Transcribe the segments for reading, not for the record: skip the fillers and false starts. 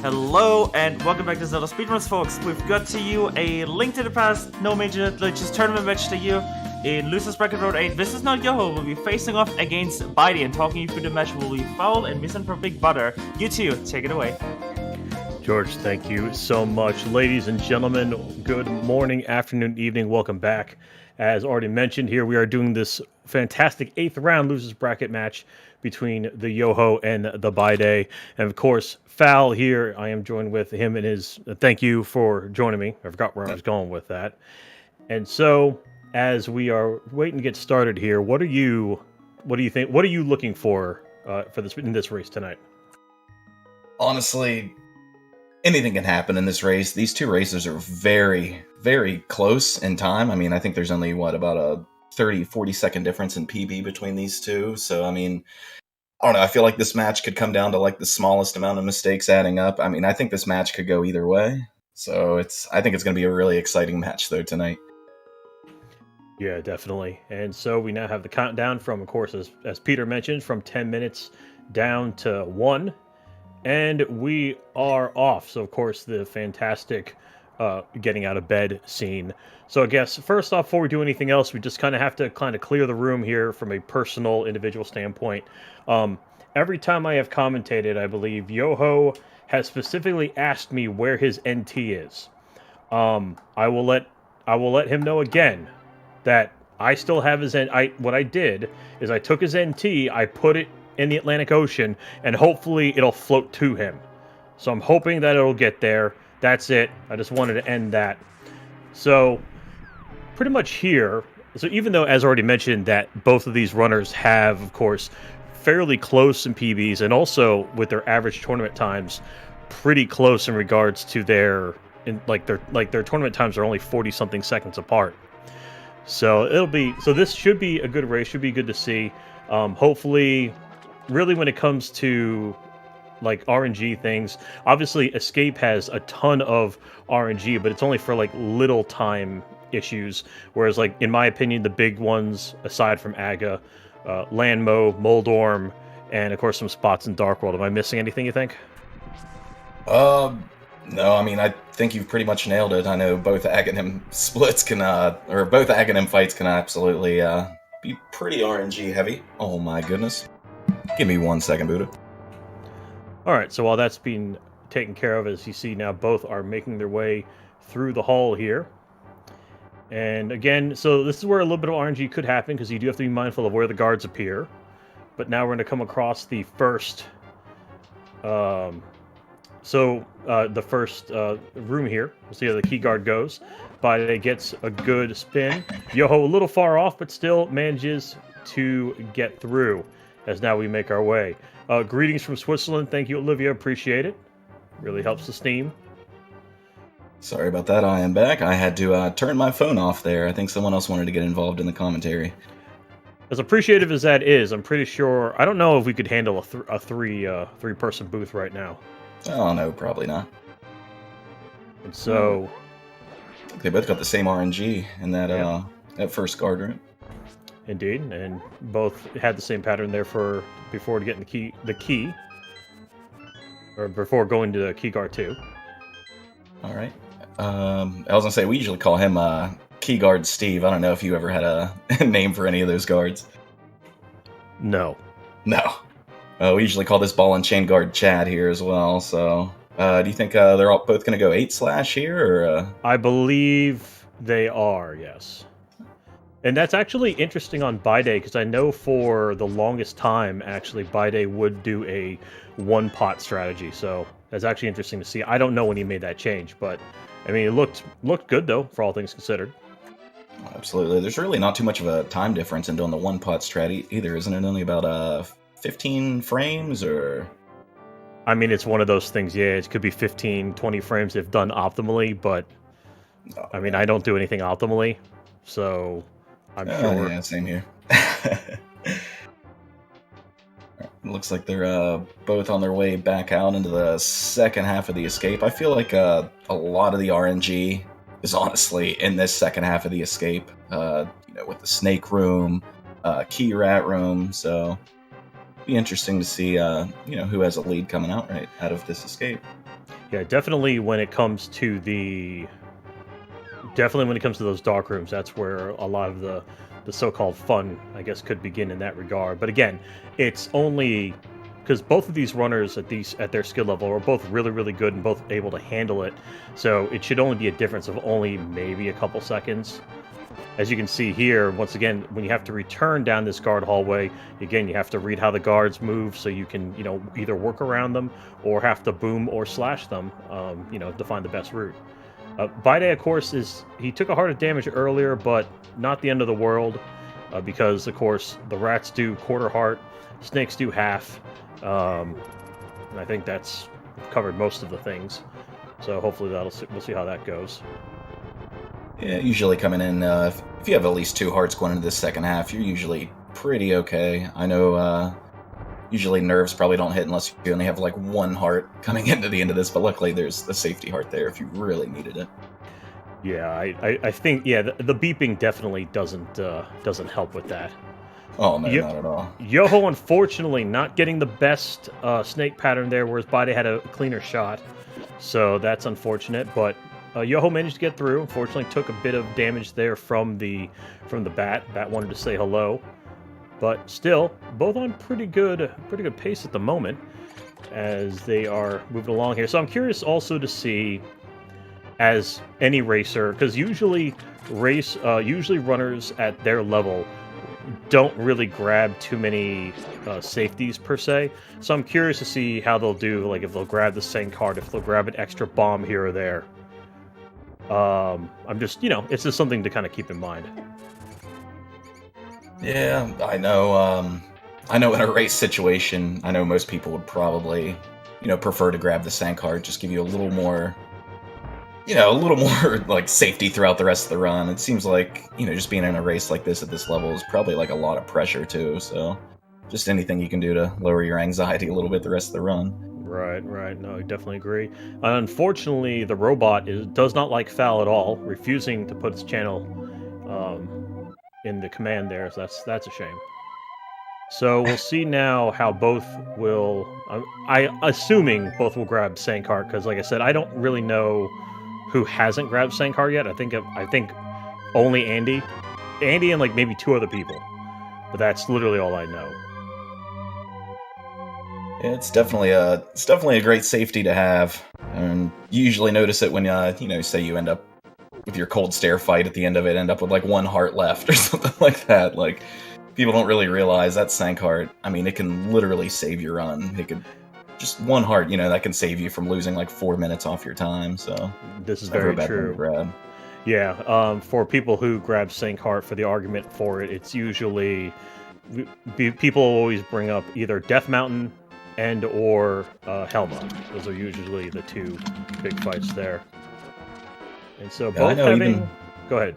Hello and welcome back to Zelda Speedruns, folks. We've got to you a Link to the Past, no major glitches tournament match to you. In Losers Bracket Road 8, This Is Not Yoho will be facing off against Bydey, and talking you through the match will be Foul and Misanthropic Butter. You two, take it away. George, thank you so much. Ladies and gentlemen, good morning, afternoon, evening. Welcome back. As already mentioned, here we are doing this fantastic 8th round Losers Bracket match between the Yoho and the Bydey. And of course, Foul here. I am joined with him and his... Thank you for joining me. I forgot where I was going with that. And so, as we are waiting to get started here, what do you think? What are you looking for in this race tonight? Honestly, anything can happen in this race. These two races are very, very close in time. I mean, I think there's only, about a 30, 40-second difference in PB between these two. So, I mean, I don't know. I feel like this match could come down to, the smallest amount of mistakes adding up. I mean, I think this match could go either way. So, I think it's going to be a really exciting match, though, tonight. Yeah, definitely. And so we now have the countdown from, of course, as Peter mentioned, from 10 minutes down to 1. And we are off. So, of course, the fantastic getting out of bed scene. So I guess, first off, before we do anything else, we just kind of have to clear the room here from a personal, individual standpoint. Every time I have commentated, I believe, Yoho has specifically asked me where his NT is. I will let him know again that I still have his what I did is I took his NT, I put it in the Atlantic Ocean, and hopefully it'll float to him. So I'm hoping that it'll get there. That's it. I just wanted to end that. So pretty much here, so even though, as already mentioned, that both of these runners have, of course, fairly close in PBs, and also with their average tournament times pretty close in regards to their tournament times are only 40-something seconds apart. So this should be a good race, should be good to see. Hopefully, really when it comes to RNG things, obviously Escape has a ton of RNG, but it's only for little time issues. Whereas in my opinion, the big ones aside from Aga, Landmo, Moldorm, and of course some spots in Dark World. Am I missing anything, you think? No, I mean, I think you've pretty much nailed it. I know both Aghanim splits both Aghanim fights can absolutely be pretty RNG heavy. Oh my goodness. Give me 1 second, Buddha. Alright, so while that's being taken care of, as you see now, both are making their way through the hall here. And again, so this is where a little bit of RNG could happen, because you do have to be mindful of where the guards appear. But now we're going to come across the first... the first room here. We'll see how the key guard goes. Bydey gets a good spin. Yoho a little far off, but still manages to get through as now we make our way. Greetings from Switzerland. Thank you, Olivia. Appreciate it. Really helps the steam. Sorry about that. I am back. I had to turn my phone off there. I think someone else wanted to get involved in the commentary. As appreciative as that is, I'm pretty sure... I don't know if we could handle a three-person booth right now. Oh, no, probably not. And so... I think they both got the same RNG in that first guard room. Indeed, and both had the same pattern there before getting the key, or before going to the key guard 2. All right. I was gonna say we usually call him Key Guard Steve. I don't know if you ever had a name for any of those guards. No. We usually call this ball and chain guard Chad here as well. So, do you think they're both gonna go 8/ here, or? I believe they are. Yes. And that's actually interesting on Bydey, because I know for the longest time, actually, Bydey would do a one-pot strategy. So that's actually interesting to see. I don't know when he made that change, but I mean, it looked good, though, for all things considered. Absolutely. There's really not too much of a time difference in doing the one-pot strat either, isn't it? Only about 15 frames, or... I mean, it's one of those things, yeah, it could be 15, 20 frames if done optimally, but I mean, I don't do anything optimally, so... I'm sure. Yeah, same here. Looks like they're both on their way back out into the second half of the escape. I feel like a lot of the RNG is honestly in this second half of the escape. With the snake room, key rat room. So be interesting to see who has a lead coming out of this escape. Yeah, definitely when it comes to those dark rooms, that's where a lot of the so-called fun, I guess, could begin in that regard. But again, it's only because both of these runners at their skill level are both really, really good and both able to handle it. So it should only be a difference of only maybe a couple seconds. As you can see here, once again, when you have to return down this guard hallway, again, you have to read how the guards move so you can, either work around them or have to boom or slash them, to find the best route. Bydey, of course, he took a heart of damage earlier, but not the end of the world, because, of course, the rats do quarter heart, snakes do half, and I think that's covered most of the things. So hopefully we'll see how that goes. Yeah, usually coming in, if you have at least 2 hearts going into the second half, you're usually pretty okay. I know usually nerves probably don't hit unless you only have like 1 heart coming into the end of this, but luckily there's the safety heart there if you really needed it. Yeah, I think, the beeping definitely doesn't help with that. Oh, no, not at all. Yoho, unfortunately, not getting the best snake pattern there, whereas Bydey had a cleaner shot. So that's unfortunate, but Yoho managed to get through. Unfortunately, took a bit of damage there from the bat. Bat wanted to say hello, but still, both on pretty good pace at the moment as they are moving along here. So I'm curious also to see, as any racer, because usually runners at their level don't really grab too many safeties per se. So I'm curious to see how they'll do, like if they'll grab the same card, if they'll grab an extra bomb here or there. I'm just, it's just something to kind of keep in mind. Yeah, I know. I know in a race situation, I know most people would probably, prefer to grab the sand card, just give you a little more, like safety throughout the rest of the run. It seems like, just being in a race like this at this level is probably like a lot of pressure too. So just anything you can do to lower your anxiety a little bit the rest of the run. Right. No, I definitely agree. Unfortunately, the robot does not like foul at all, refusing to put its channel in the command there. So that's a shame. So we'll see now how both will. Assuming both will grab Sankar, because like I said, I don't really know who hasn't grabbed Sankar yet. I think only Andy, and like maybe 2 other people, but that's literally all I know. It's definitely a great safety to have, and you usually notice it when say you end up with your cold stare fight at the end of it, end up with like 1 heart left or something like that. Like people don't really realize that sank heart. I mean, it can literally save your run. It could just 1 heart, that can save you from losing like 4 minutes off your time. So this is very true. Grab. Yeah, for people who grab sank heart, for the argument for it, it's usually people always bring up either Death Mountain and or Helma. Those are usually the 2 big fights there. And so both having... Go ahead.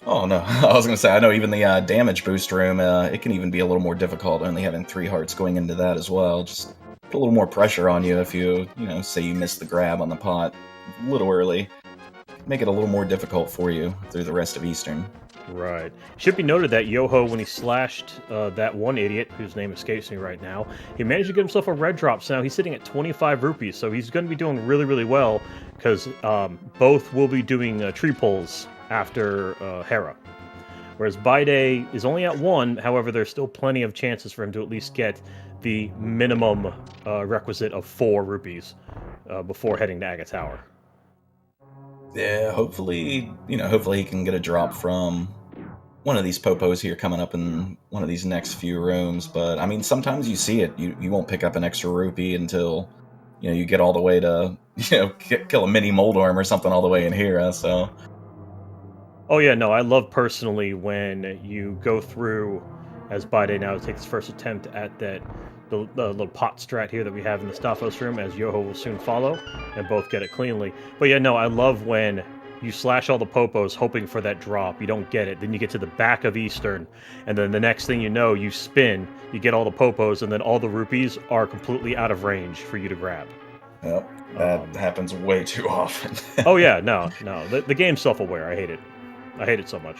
Oh, no. I was going to say, I know even the damage boost room, it can even be a little more difficult, only having 3 hearts going into that as well. Just put a little more pressure on you if you, say you miss the grab on the pot a little early. Make it a little more difficult for you through the rest of Eastern. Right. Should be noted that Yoho, when he slashed that one idiot, whose name escapes me right now, he managed to get himself a red drop. So now he's sitting at 25 rupees, so he's going to be doing really, really well, because both will be doing tree pulls after Hera. Whereas Bydey is only at 1, however, there's still plenty of chances for him to at least get the minimum requisite of 4 rupees before heading to Aga Tower. Yeah, hopefully he can get a drop from one of these popos here coming up in one of these next few rooms. But, I mean, sometimes you see it. You won't pick up an extra rupee until, you get all the way to, kill a mini Moldorm or something all the way in here, so... Oh, yeah, no, I love personally when you go through, as Bydey now takes his first attempt at the little pot strat here that we have in the Staphos room, as Yoho will soon follow, and both get it cleanly. But yeah, no, I love when you slash all the popos hoping for that drop, you don't get it, then you get to the back of Eastern, and then the next thing you know, you spin, you get all the popos, and then all the rupees are completely out of range for you to grab. Yep, that happens way too often. Oh yeah, no, the game's self-aware, I hate it. I hate it so much.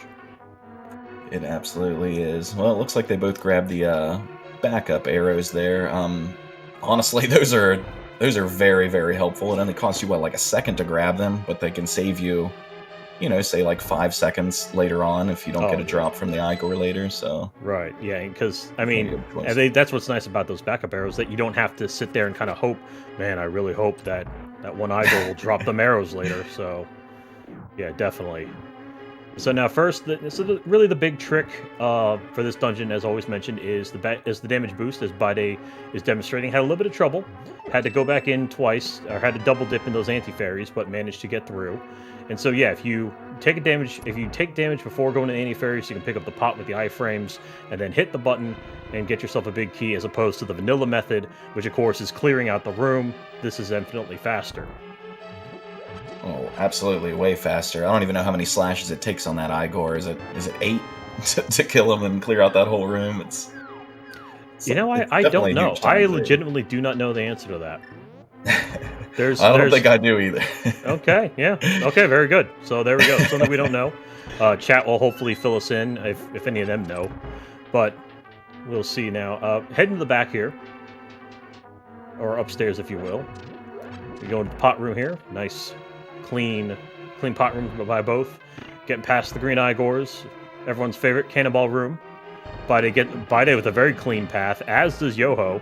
It absolutely is. Well, it looks like they both grabbed the backup arrows there. Honestly, those are Those are very, very helpful. It only costs you, what, like a second to grab them, but they can save you, say like 5 seconds later on if you don't get a drop from the Igor later, so... Right, yeah, because, I mean, that's what's nice about those backup arrows, that you don't have to sit there and kind of hope, man, I really hope that one Igor will drop them arrows later, so, yeah, definitely. So now first, really the big trick for this dungeon, as always mentioned, is the damage boost, as Bydey is demonstrating. Had a little bit of trouble, had to go back in twice, or had to double dip in those anti-fairies, but managed to get through. And so yeah, if you take damage before going to anti-fairies, you can pick up the pot with the iframes, and then hit the button and get yourself a big key, as opposed to the vanilla method, which of course is clearing out the room. This is infinitely faster. Oh, absolutely, way faster. I don't even know how many slashes it takes on that Igor. Is it 8 to kill him and clear out that whole room? I don't know. I legitimately do not know the answer to that. I don't think I do either. Okay, yeah. Okay, very good. So there we go. Something we don't know. Chat will hopefully fill us in if any of them know. But we'll see now. Head into the back here. Or upstairs, if you will. We go into the pot room here. Nice, clean pot room by both. Getting past the green Igors. Everyone's favorite cannonball room. Bydey with a very clean path, as does Yoho.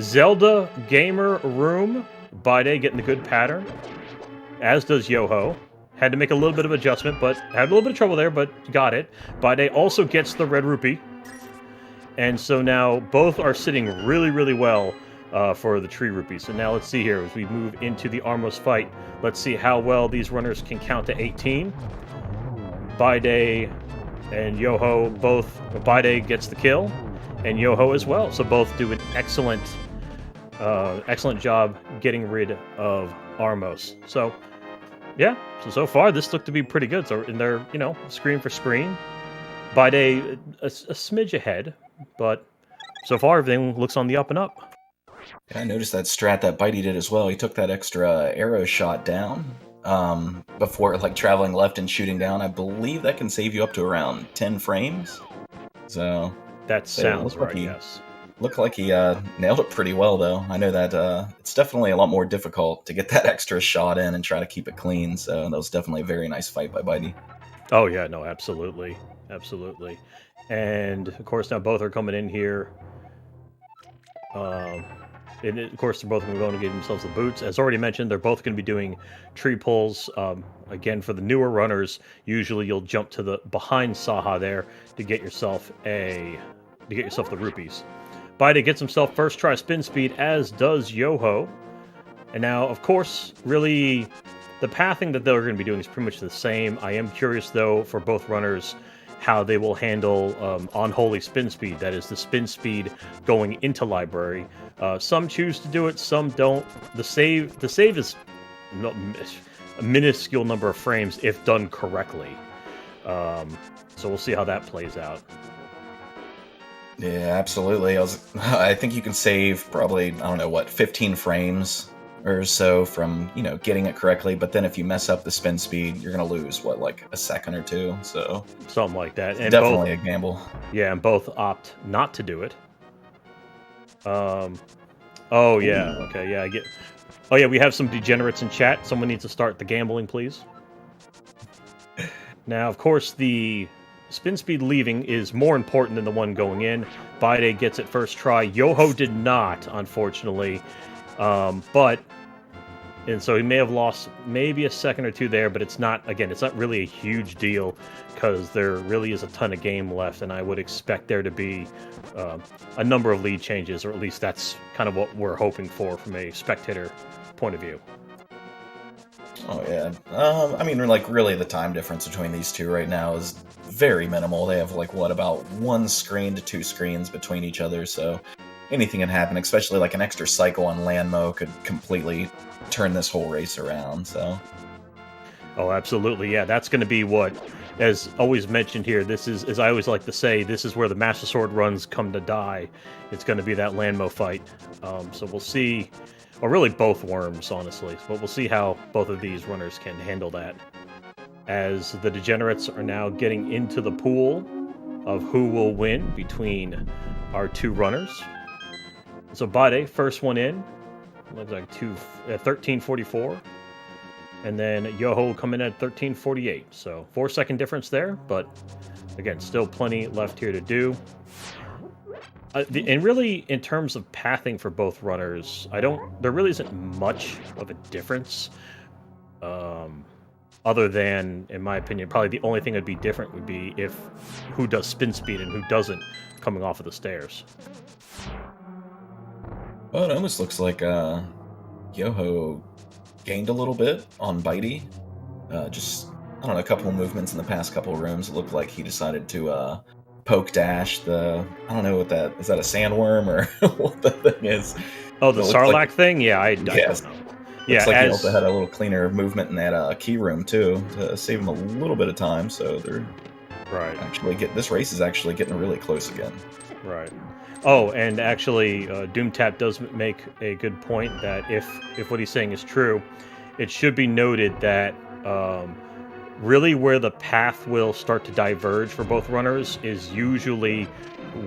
Zelda gamer room. Bydey getting the good pattern, as does Yoho. Had to make a little bit of adjustment, but had a little bit of trouble there, but got it. Bydey also gets the red rupee. And so now both are sitting really, really well for the tree rupees. So now let's see here, as we move into the Armos fight, let's see how well these runners can count to 18. Bydey and Yoho both, Bydey gets the kill, and Yoho as well. So both do an excellent job getting rid of Armos. So, yeah. So far, this looked to be pretty good. So, in their, screen for screen, Bydey a smidge ahead, but so far everything looks on the up and up. Yeah, I noticed that strat that Bydey did as well. He took that extra arrow shot down before, traveling left and shooting down. I believe that can save you up to around 10 frames. So that sounds right. Yes. Looked like he nailed it pretty well, though. I know that it's definitely a lot more difficult to get that extra shot in and try to keep it clean, so that was definitely a very nice fight by Bydey. Oh, yeah, no, absolutely. Absolutely. And, of course, now both are coming in here. And, of course, they're both going to give themselves the boots. As already mentioned, they're both going to be doing tree pulls. Again, for the newer runners, usually you'll jump to the behind Saha there to get yourself the rupees. Bydey gets himself first try spin speed, as does Yoho. And now, of course, really, the pathing that they're going to be doing is pretty much the same. I am curious, though, for both runners, how they will handle unholy spin speed. That is, the spin speed going into library. Some choose to do it, some don't. The save is a minuscule number of frames if done correctly. So we'll see how that plays out. Yeah, absolutely. I think you can save probably, 15 frames or so from, getting it correctly. But then if you mess up the spin speed, you're going to lose, a second or two. So something like that. And definitely a gamble. Yeah, and both opt not to do it. Oh, yeah. Ooh. Okay, yeah, I get... Oh, yeah, we have some degenerates in chat. Someone needs to start the gambling, please. Now, of course, the spin speed leaving is more important than the one going in. Bydey gets it first try. Yoho did not, unfortunately. And so he may have lost maybe a second or two there, but it's not really a huge deal because there really is a ton of game left, and I would expect there to be a number of lead changes, or at least that's kind of what we're hoping for from a spectator point of view. Oh, yeah. Really the time difference between these two right now is very minimal. They have, about 1 screen to 2 screens between each other, so anything can happen, especially, an extra cycle on Landmo could completely turn this whole race around, so... Oh, absolutely, yeah. That's going to be what, as always mentioned here, this is, as I always like to say, this is where the Master Sword runs come to die. It's going to be that Landmo fight. So we'll see... Or really both worms, honestly. But we'll see how both of these runners can handle that. As the degenerates are now getting into the pool of who will win between our two runners. So Bydey, first one in. looks like 13:44. And then Yoho come in at 13:48. So 4-second difference there, but again, still plenty left here to do. And really, in terms of pathing for both runners, there really isn't much of a difference. Other than, in my opinion, probably the only thing that'd be different would be if who does spin speed and who doesn't coming off of the stairs. Well, it almost looks like Yoho gained a little bit on Bydey. Just, I don't know, a couple of movements in the past couple of rooms. It looked like he decided to poke dash I don't know what that is. That a sandworm or what the thing is? Oh, the Sarlacc thing? Yeah, I don't know. Yeah, like he also had a little cleaner movement in that key room too to save him a little bit of time. So they're actually this race is actually getting really close again. Right. Oh, and actually, Doomtap does make a good point that if what he's saying is true, it should be noted that really where the path will start to diverge for both runners is usually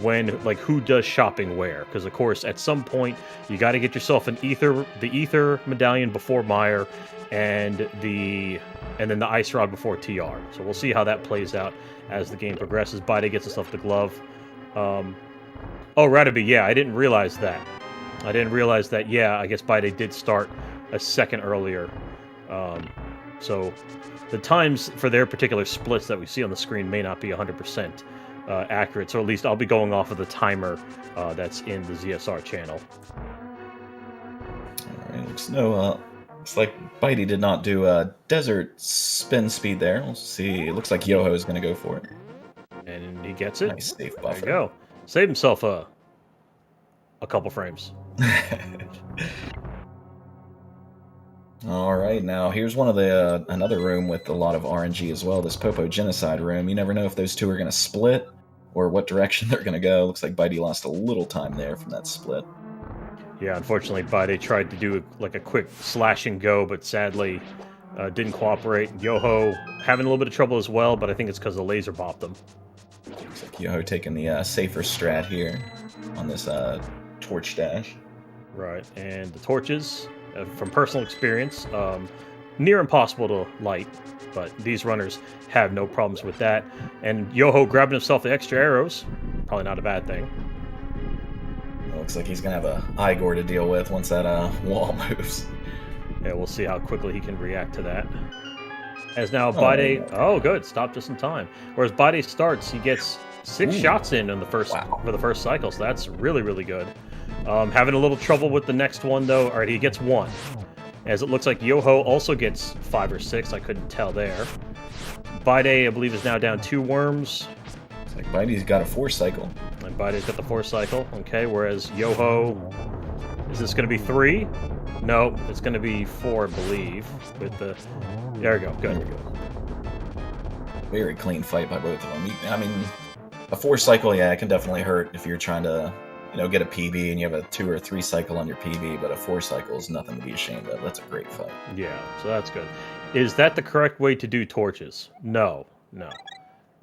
when, like, who does shopping where. Because, of course, at some point, you got to get yourself the ether medallion before Meyer, and then the ice rod before TR. So we'll see how that plays out as the game progresses. Bydey gets himself the glove. Oh, Radaby, yeah, I didn't realize that. Yeah, I guess Bydey did start a second earlier. So the times for their particular splits that we see on the screen may not be 100% accurate. So at least I'll be going off of the timer that's in the ZSR channel. All right, looks like Bydey did not do desert spin speed there. We'll see. It looks like Yoho is going to go for it. And he gets it. Nice safe buffer. There you go. Save himself a couple frames. All right, now here's one of the another room with a lot of RNG as well. This Popo Genocide room. You never know if those two are going to split or what direction they're going to go. Looks like Bydey lost a little time there from that split. Yeah, unfortunately, Bydey tried to do a quick slash and go, but sadly didn't cooperate. Yoho having a little bit of trouble as well, but I think it's because the laser bopped him. Looks like Yoho taking the safer strat here on this torch dash. Right, and the torches, from personal experience, near impossible to light, but these runners have no problems with that. And Yoho grabbing himself the extra arrows, probably not a bad thing. It looks like he's going to have a Igor to deal with once that wall moves. Yeah, we'll see how quickly he can react to that. As now Bydey, oh good, stopped just in time. Whereas Bydey starts, he gets 6 shots in the first for the first cycle, so that's really, really good. Having a little trouble with the next one though. All right, he gets 1. As it looks like Yoho also gets 5 or 6. I couldn't tell there. Bydey, I believe, is now down 2 worms. It's like Bydey's got a 4 cycle. And Bydey's got the 4 cycle. Okay, whereas Yoho, is this going to be 3? No, it's going to be 4, I believe. With the, there we go. Good. Very clean fight by both of them. I mean, a 4 cycle, yeah, it can definitely hurt if you're trying to, get a PB and you have a 2 or 3 cycle on your PB, but a 4 cycle is nothing to be ashamed of. That's a great fight. Yeah, so that's good. Is that the correct way to do torches? No.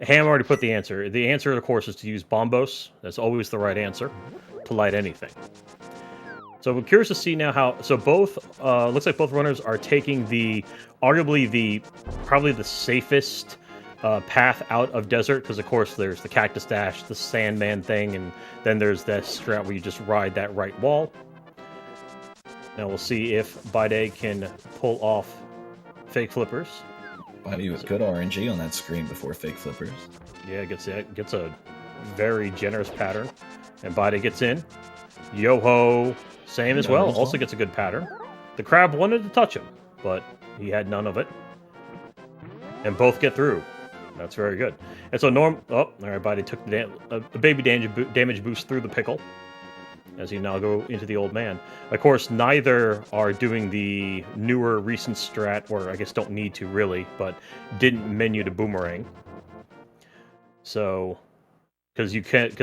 Ham already put the answer. The answer, of course, is to use bombos. That's always the right answer to light anything. So we're curious to see now how. So both looks like both runners are taking arguably probably the safest path out of desert, because of course there's the cactus dash, the Sandman thing, and then there's that strat where you just ride that right wall. Now we'll see if Bydey can pull off fake flippers. Bydey with good RNG on that screen before fake flippers. Yeah, gets a very generous pattern, and Bydey gets in. Yoho, same as well, also gets a good pattern. The crab wanted to touch him, but he had none of it. And both get through. That's very good. And so all right, Bydey took the baby damage boost through the pickle, as you now go into the old man. Of course, neither are doing the newer recent strat, or I guess don't need to really, but didn't menu to boomerang. So, because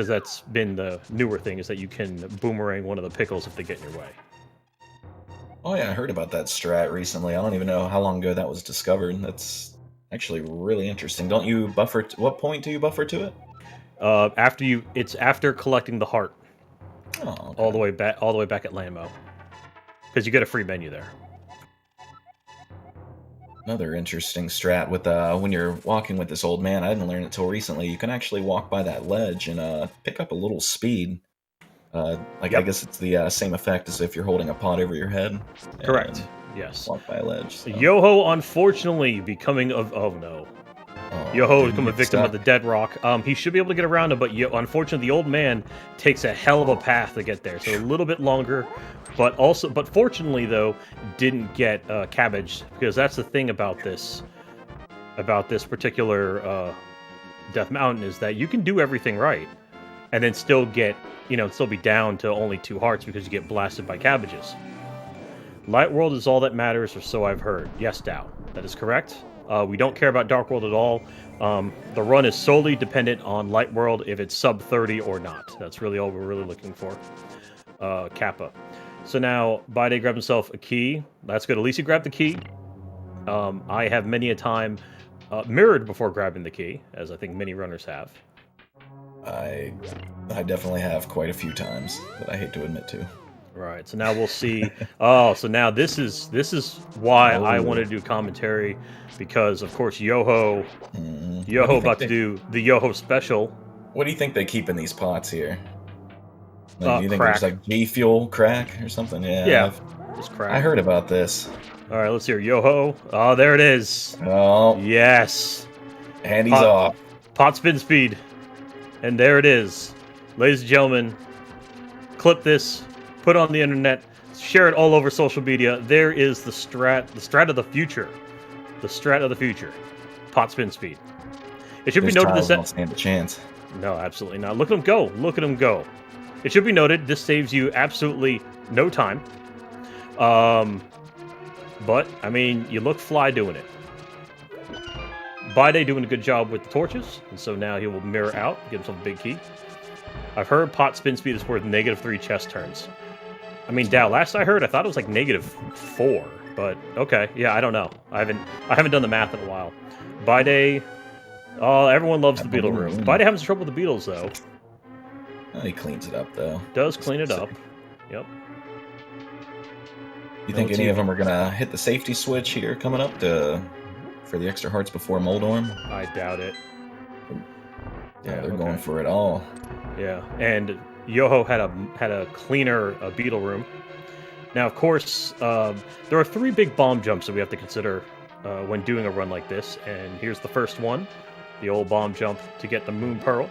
that's been the newer thing, is that you can boomerang one of the pickles if they get in your way. Oh yeah, I heard about that strat recently. I don't even know how long ago that was discovered. That's actually really interesting. Don't you buffer? What point do you buffer to it? It's after collecting the heart. Oh, okay. All the way back at Lambo. because you get a free menu there. Another interesting strat with when you're walking with this old man, I didn't learn it till recently. You can actually walk by that ledge and pick up a little speed. I guess it's the same effect as if you're holding a pot over your head. Correct. Yes. Walk by a ledge. So. Yoho, unfortunately, becoming of no. Yoho has become a victim of the dead rock. He should be able to get around him, but unfortunately, the old man takes a hell of a path to get there, so a little bit longer. But fortunately, though, didn't get cabbaged, because that's the thing about this particular Death Mountain, is that you can do everything right, and then still get, still be down to only 2 hearts because you get blasted by cabbages. Light World is all that matters, or so I've heard. Yes, Dow, that is correct. We don't care about Dark World at all. The run is solely dependent on Light World, if it's sub 30 or not. That's really all we're really looking for. Kappa. So now, Bydey grabbed himself a key. That's good. At least he grabbed the key. I have many a time mirrored before grabbing the key, as I think many runners have. I definitely have quite a few times, but I hate to admit to. Right, so now we'll see. So now this is why I wanted to do commentary, because of course Yoho about to do the Yoho special. What do you think they keep in these pots here? Do you think crack. there's like G fuel crack or something? Yeah, just crack. I heard about this. All right, let's hear Yoho. Oh, there it is. Oh, yes. And he's off. Pot spin speed, and there it is, ladies and gentlemen. Clip this. Put it on the internet, share it all over social media. There is the strat of the future. The strat of the future. Pot spin speed. It should be noted this don't stand a chance. No, absolutely not. Look at him go. Look at him go. It should be noted this saves you absolutely no time. But I mean, you look fly doing it. Bydey doing a good job with the torches, and so now he will mirror out, get himself a big key. I've heard pot spin speed is worth -3 chest turns. I mean, Dow, last I heard, I thought it was like -4, but okay, yeah, I don't know. I haven't done the math in a while. Bydey, everyone loves the beetle room. Bydey having some trouble with the beetles, though. Oh, he cleans it up, though. Does clean it up. Yep. You think any of them are gonna hit the safety switch here coming up for the extra hearts before Moldorm? I doubt it. Yeah, they're going for it all. Yeah, and Yoho had a cleaner beetle room. Now, of course, there are 3 big bomb jumps that we have to consider when doing a run like this, and here's the first one, the old bomb jump to get the Moon Pearl,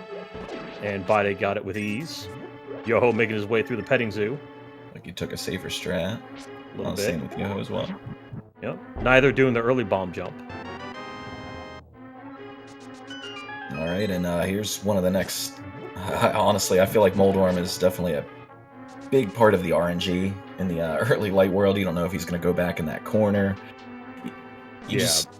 and Bydey got it with ease. Yoho making his way through the petting zoo. Like you took a safer strat. A little bit. Same with Yoho as well. Yep. Neither doing the early bomb jump. All right, and here's one of the next. Honestly, I feel like Moldorm is definitely a big part of the RNG in the early Light World. You don't know if he's going to go back in that corner.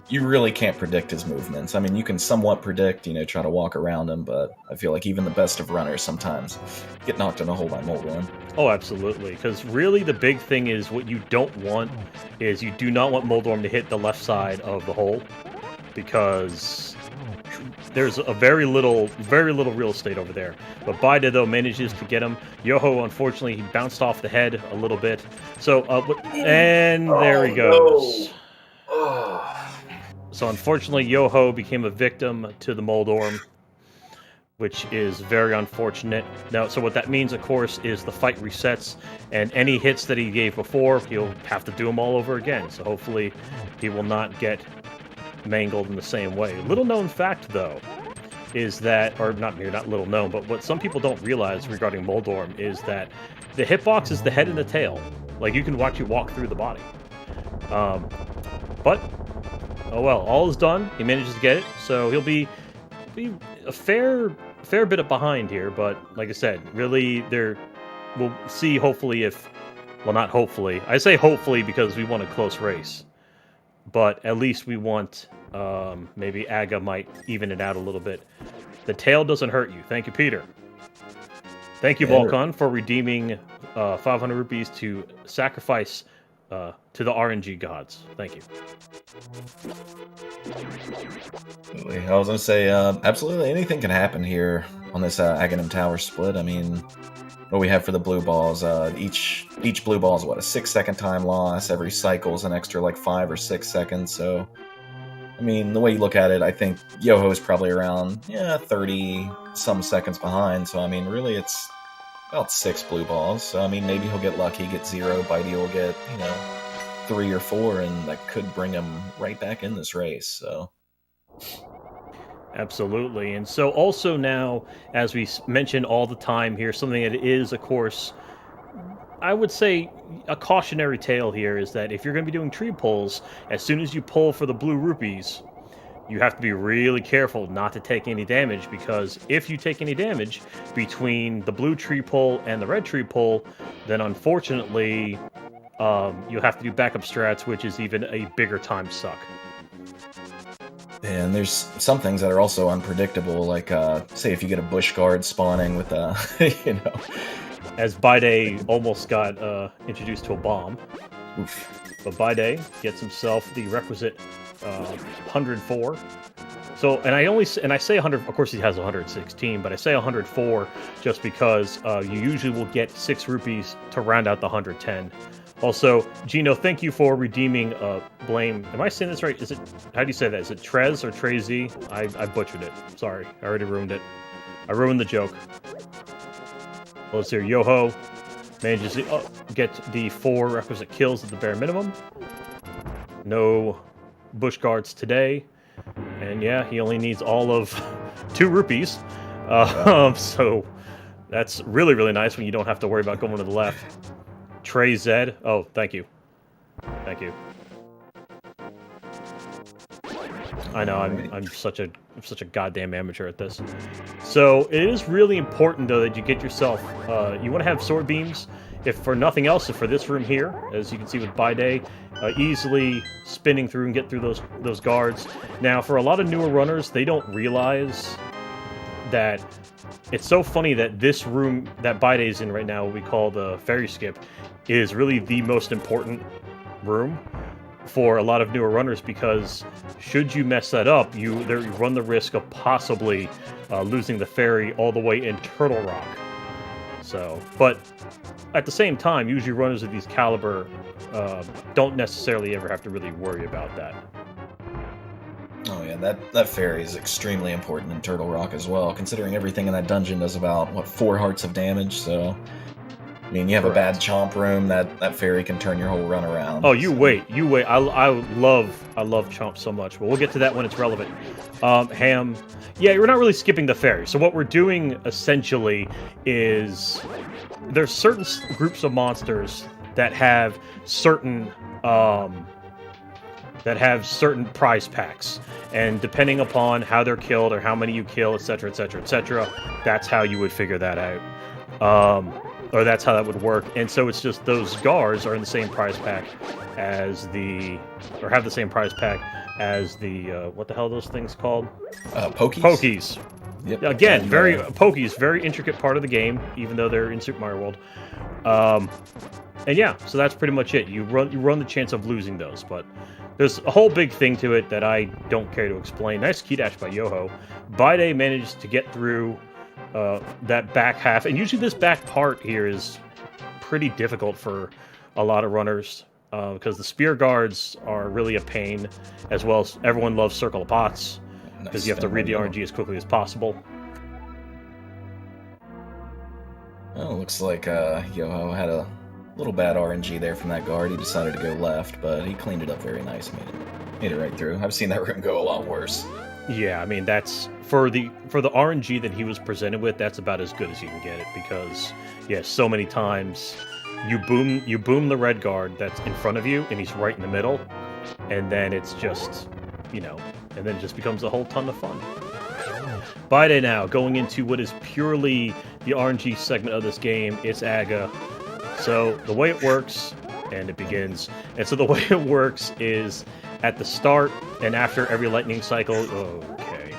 You really can't predict his movements. I mean, you can somewhat predict, try to walk around him, but I feel like even the best of runners sometimes get knocked in a hole by Moldorm. Oh, absolutely. Because really the big thing is what you don't want is you do not want Moldorm to hit the left side of the hole, because there's a very little real estate over there. But Bydey, though, manages to get him. Yoho, unfortunately, he bounced off the head a little bit. So, and there he goes. No. So, unfortunately, Yoho became a victim to the Moldorm, which is very unfortunate. Now, so what that means, of course, is the fight resets, and any hits that he gave before, he'll have to do them all over again. So, hopefully, he will not get mangled in the same way. Little known fact, though, is that, or not little known, but what some people don't realize regarding Moldorm is that the hitbox is the head and the tail. Like, you can watch you walk through the body. But, oh well, all is done. He manages to get it, so he'll be a fair bit of behind here, but like I said, really, we'll see hopefully not hopefully. I say hopefully because we want a close race. But at least we want, maybe Aga might even it out a little bit. The tail doesn't hurt you. Thank you, Peter. Thank you, Volcon, for redeeming 500 rupees to sacrifice to the RNG gods. Thank you. Absolutely. I was going to say, absolutely anything can happen here on this Aghanim Tower split. I mean, what we have for the blue balls, each blue ball is, what, a 6-second time loss. Every cycle is an extra, like, 5 or 6 seconds. So, I mean, the way you look at it, I think Yoho is probably around, 30-some seconds behind. So, I mean, really, it's about 6 blue balls. So, I mean, maybe he'll get lucky, get 0. Bydey will get, 3 or 4, and that could bring him right back in this race. So, absolutely. And so also now, as we mention all the time here, something that is, of course, I would say a cautionary tale here is that if you're going to be doing tree pulls, as soon as you pull for the blue rupees, you have to be really careful not to take any damage, because if you take any damage between the blue tree pull and the red tree pull, then unfortunately you'll have to do backup strats, which is even a bigger time suck. And there's some things that are also unpredictable, like, say if you get a bush guard spawning with a, As Bydey almost got introduced to a bomb. Oof. But Bydey gets himself the requisite 104. So, and I say 100, of course he has 116, but I say 104 just because you usually will get 6 rupees to round out the 110. Also, Gino, thank you for redeeming Blame. Am I saying this right? How do you say that? Is it Trez or Trezi? I butchered it. Sorry, I already ruined it. I ruined the joke. Well, let's hear Yoho manages to get the 4 requisite kills at the bare minimum. No bush guards today. And yeah, he only needs all of 2 rupees. So that's really, really nice when you don't have to worry about going to the left. Trey Zed. Oh, thank you. Thank you. I know I'm such a goddamn amateur at this. So it is really important though that you get yourself. You want to have sword beams, if for nothing else, if for this room here, as you can see with Bydey, easily spinning through and get through those guards. Now, for a lot of newer runners, they don't realize that. It's so funny that this room that Bydey's in right now, what we call the ferry skip, is really the most important room for a lot of newer runners, because should you mess that up, you run the risk of possibly losing the ferry all the way in Turtle Rock. So, but at the same time, usually runners of these caliber don't necessarily ever have to really worry about that. Oh yeah, that ferry is extremely important in Turtle Rock as well, considering everything in that dungeon does about, what, 4 hearts of damage, so... I mean, you have a bad chomp room, that ferry can turn your whole run around. Oh, you wait. I love chomp so much, but we'll get to that when it's relevant. Ham, yeah, we're not really skipping the ferry. So what we're doing, essentially, is... There's certain groups of monsters that have certain... prize packs, and depending upon how they're killed or how many you kill, etc., etc., etc., that's how you would figure that out, or that's how that would work. And so it's just those guards are in the same prize pack as have the same prize pack as the what the hell are those things called? Pokies. Yep. Again, Pokies, very intricate part of the game, even though they're in Super Mario World. And yeah, so that's pretty much it. You run the chance of losing those, but there's a whole big thing to it that I don't care to explain. Nice key dash by Yoho. Bydey managed to get through that back half, and usually this back part here is pretty difficult for a lot of runners because the spear guards are really a pain, as well as everyone loves Circle of Pots because you have to read the RNG as quickly as possible. Well, looks like Yoho had a little bad RNG there from that guard. He decided to go left, but he cleaned it up very nice. Made it right through. I've seen that room go a lot worse. Yeah, I mean, that's for the RNG that he was presented with, that's about as good as you can get it, because yeah, so many times you boom the red guard that's in front of you and he's right in the middle, and then it's just, and then it just becomes a whole ton of fun. Bydey now going into what is purely the RNG segment of this game. It's Aga. So the way it works, and it begins, and so the way it works is at the start and after every lightning cycle, okay,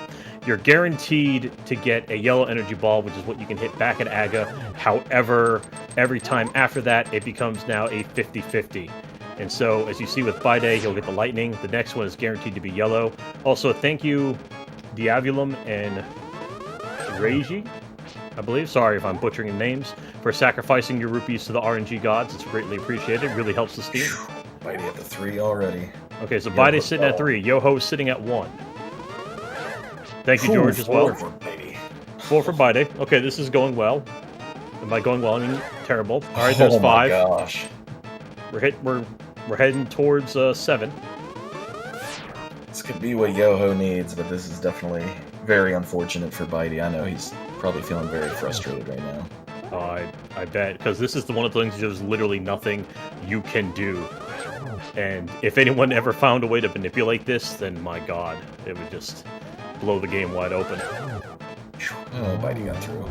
you're guaranteed to get a yellow energy ball, which is what you can hit back at Aga. However, every time after that, it becomes now a 50-50. And so, as you see with Bydey, he'll get the lightning. The next one is guaranteed to be yellow. Also, thank you, Diavulum and Reiji, I believe. Sorry if I'm butchering the names. For sacrificing your rupees to the RNG gods. It's greatly appreciated. Really helps the Steam. Bydey at the 3 already. Okay, so Bydey's sitting at 3. Yoho's sitting at 1. Thank you, George, as well. 4 for Bydey. 4 for Bydey. Okay, this is going well. And by going well, I mean terrible. All right, there's 5. Oh my gosh. We're heading towards 7. This could be what Yoho needs, but this is definitely very unfortunate for Bydey. I know he's probably feeling very frustrated right now. I bet, because this is one of the things there's literally nothing you can do. And if anyone ever found a way to manipulate this, then my god, it would just blow the game wide open. Oh, Bydey got through.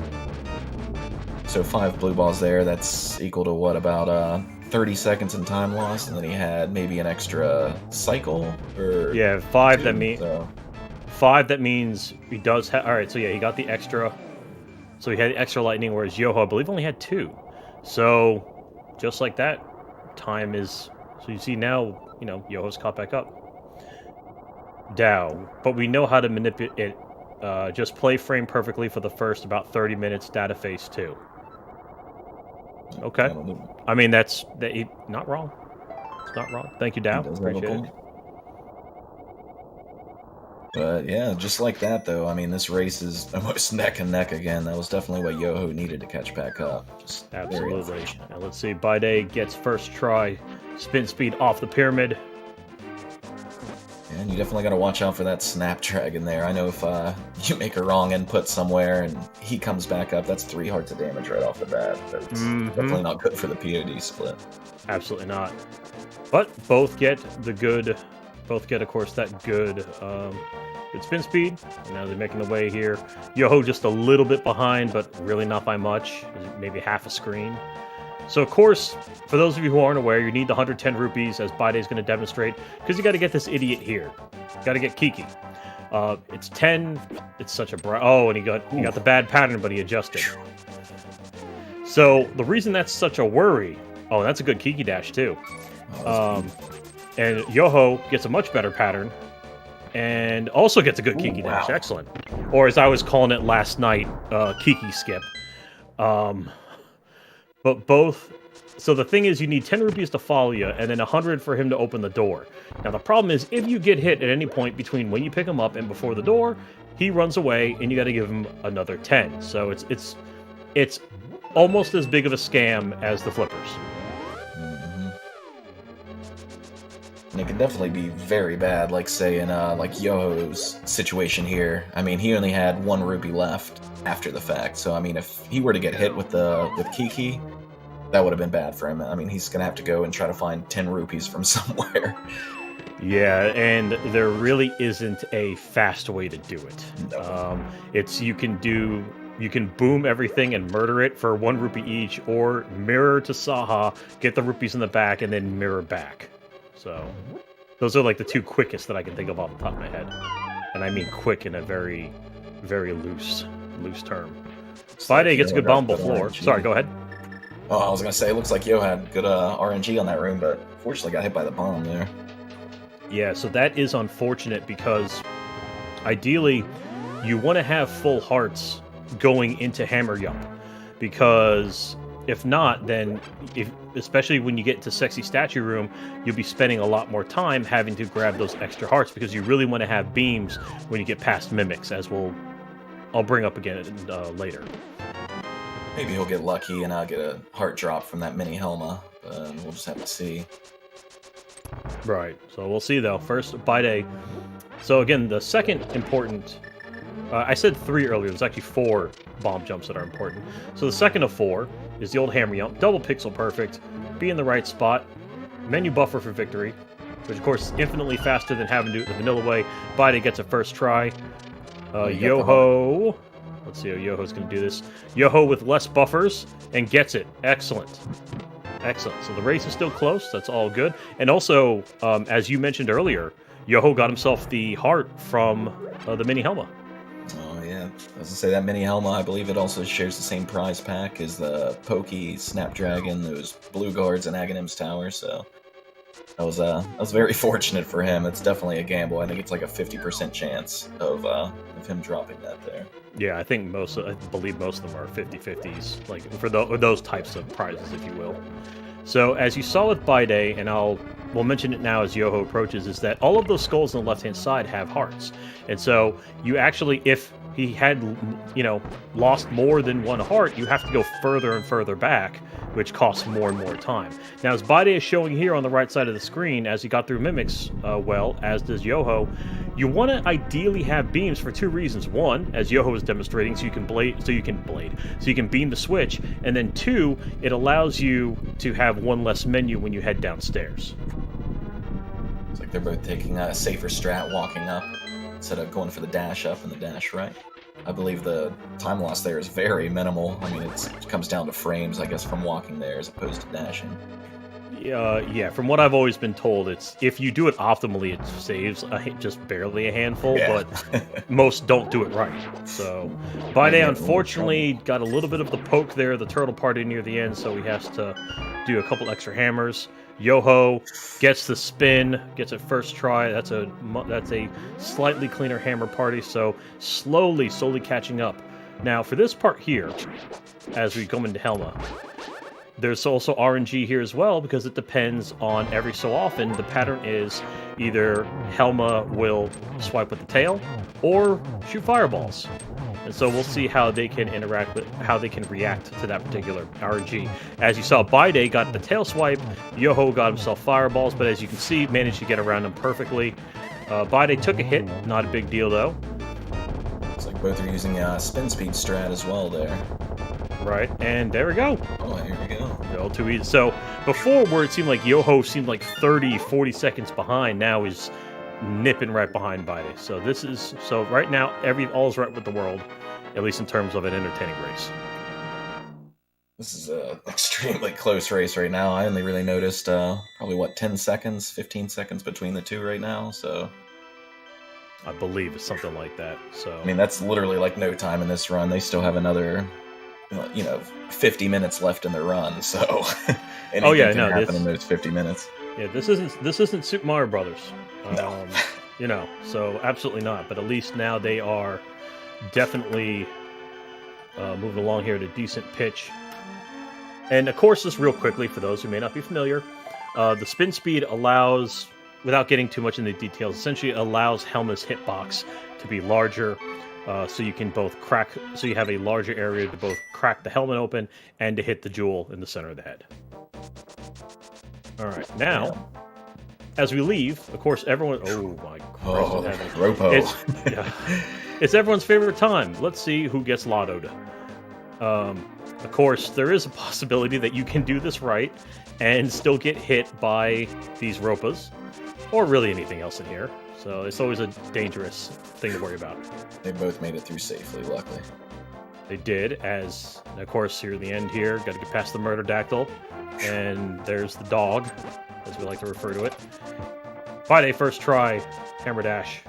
So 5 blue balls there, that's equal to what, about 30 seconds in time lost, and then he had maybe an extra cycle? Or yeah, 5 2, that means... so. 5, that means he does have... Alright, so yeah, he got the extra... So he had the extra lightning, whereas Yoho, I believe, only had 2. So, just like that, time is... So you see now, you know, Yoho's caught back up. Dow. But we know how to manipulate it. Just play frame perfectly for the first about 30 minutes, data phase 2. Okay. I mean, that's... not wrong. It's not wrong. Thank you, Dow. Appreciate it. But yeah, just like that though, I mean, this race is almost neck and neck again. That was definitely what Yoho needed to catch back up. Just absolutely. Now let's see, Bydey gets first try, spin speed off the pyramid. And you definitely got to watch out for that Snapdragon there. I know if you make a wrong input somewhere and he comes back up, that's 3 hearts of damage right off the bat. That's definitely not good for the POD split. Absolutely not. But both get the good... Both get, of course, that good spin speed. And now they're making the way here. Yoho just a little bit behind, but really not by much. Maybe half a screen. So, of course, for those of you who aren't aware, you need the 110 rupees, as Bydey's going to demonstrate, because you got to get this idiot here. Got to get Kiki. It's 10. It's such a oh, and he got the bad pattern, but he adjusted. So the reason that's such a worry. Oh, that's a good Kiki dash too. And Yoho gets a much better pattern, and also gets a good Kiki dash. Excellent. Or as I was calling it last night, Kiki skip. But both... So the thing is, you need 10 rupees to follow you, and then 100 for him to open the door. Now the problem is, if you get hit at any point between when you pick him up and before the door, he runs away, and you got to give him another 10. So it's almost as big of a scam as the flippers. And it can definitely be very bad, like say in like Yoho's situation here. I mean, he only had 1 rupee left after the fact. So I mean, if he were to get hit with Kiki, that would have been bad for him. I mean, he's gonna have to go and try to find 10 rupees from somewhere. Yeah, and there really isn't a fast way to do it. No. You can boom everything and murder it for 1 rupee each, or mirror to Saha, get the rupees in the back, and then mirror back. So, those are like the 2 quickest that I can think of off the top of my head. And I mean quick in a very, very loose term. Bydey gets a good bomb floor. Sorry, go ahead. Oh, I was going to say, it looks like Yo had good RNG on that room, but fortunately got hit by the bomb there. Yeah, so that is unfortunate because ideally you want to have full hearts going into Hammer Yump. Because if not, then, especially when you get to Sexy Statue Room, you'll be spending a lot more time having to grab those extra hearts because you really want to have beams when you get past Mimics, as I'll bring up again later. Maybe he'll get lucky and I'll get a heart drop from that mini Helma, but we'll just have to see. Right, so we'll see though. First, Bydey. So again, the second important... I said 3 earlier, there's actually 4 bomb jumps that are important. So the second of 4 is the old Hammer Yump, double pixel perfect, be in the right spot, menu buffer for victory, which of course is infinitely faster than having to do it the vanilla way. Bydey gets a first try. Yoho... Let's see how Yoho's going to do this. Yoho with less buffers, and gets it. Excellent. Excellent. So the race is still close. That's all good. And also, as you mentioned earlier, Yoho got himself the heart from the mini Helma. Oh, yeah. I was going to say, that mini Helma, I believe it also shares the same prize pack as the Pokey, Snapdragon, those Blue Guards, and Aghanim's Tower, so That was very fortunate for him. It's definitely a gamble. I think it's like a 50% chance of him dropping that there. Yeah, I believe most of them are 50-50s, like for those types of prizes, if you will. So as you saw with Bydey, and we'll mention it now as Yoho approaches, is that all of those skulls on the left-hand side have hearts, and so you actually, if he had, lost more than one heart, you have to go further and further back, which costs more and more time. Now, as Bydey is showing here on the right side of the screen, as he got through mimics, well, as does Yoho, you want to ideally have beams for two reasons. One, as Yoho is demonstrating, so you can beam the switch, and then two, it allows you to have one less menu when you head downstairs. It's like they're both taking a safer strat walking up instead of going for the dash up and the dash right. I believe the time loss there is very minimal. I mean, it comes down to frames, I guess, from walking there as opposed to dashing. Yeah, from what I've always been told, it's if you do it optimally, it saves just barely a handful, but most don't do it right. So, Bydey unfortunately got a little bit of the poke there, the turtle party near the end, so he has to do a couple extra hammers. Yoho gets the spin, gets it first try. That's a slightly cleaner hammer party, so slowly catching up. Now, for this part here, as we come into Helma, there's also RNG here as well, because it depends on every so often. The pattern is either Helma will swipe with the tail or shoot fireballs. And so we'll see how they can react to that particular RNG. As you saw, Bydey got the tail swipe, Yoho got himself fireballs, but as you can see, managed to get around them perfectly. Bydey took a hit, not a big deal though. Looks like both are using spin speed strat as well there. Right, and there we go. Oh, here we go. All too easy. So before, where it seemed like Yoho seemed like 30, 40 seconds behind, now is nipping right behind Bydey. So right now, all's right with the world, at least in terms of an entertaining race. This is an extremely close race right now. I only really noticed probably 10 seconds, 15 seconds between the two right now. So I believe it's something like that. So I mean, that's literally like no time in this run. They still have another 50 minutes left in the run. So anything can happen in those 50 minutes. Yeah, this isn't Super Mario Brothers. No. So absolutely not. But at least now they are definitely moving along here at a decent pitch. And of course, just real quickly, for those who may not be familiar, the spin speed allows, without getting too much into the details, essentially allows Helma's hitbox to be larger, so you can both so you have a larger area to both crack the helmet open and to hit the jewel in the center of the head. All right, now, as we leave, of course, everyone... Oh, my Christ. Ropo. It's everyone's favorite time. Let's see who gets lottoed. Of course, there is a possibility that you can do this right and still get hit by these Ropas, or really anything else in here. So it's always a dangerous thing to worry about. They both made it through safely, luckily. They did, and of course, here at the end here, got to get past the murder dactyl, and there's the dog, as we like to refer to it. Bydey, first try, hammer dash.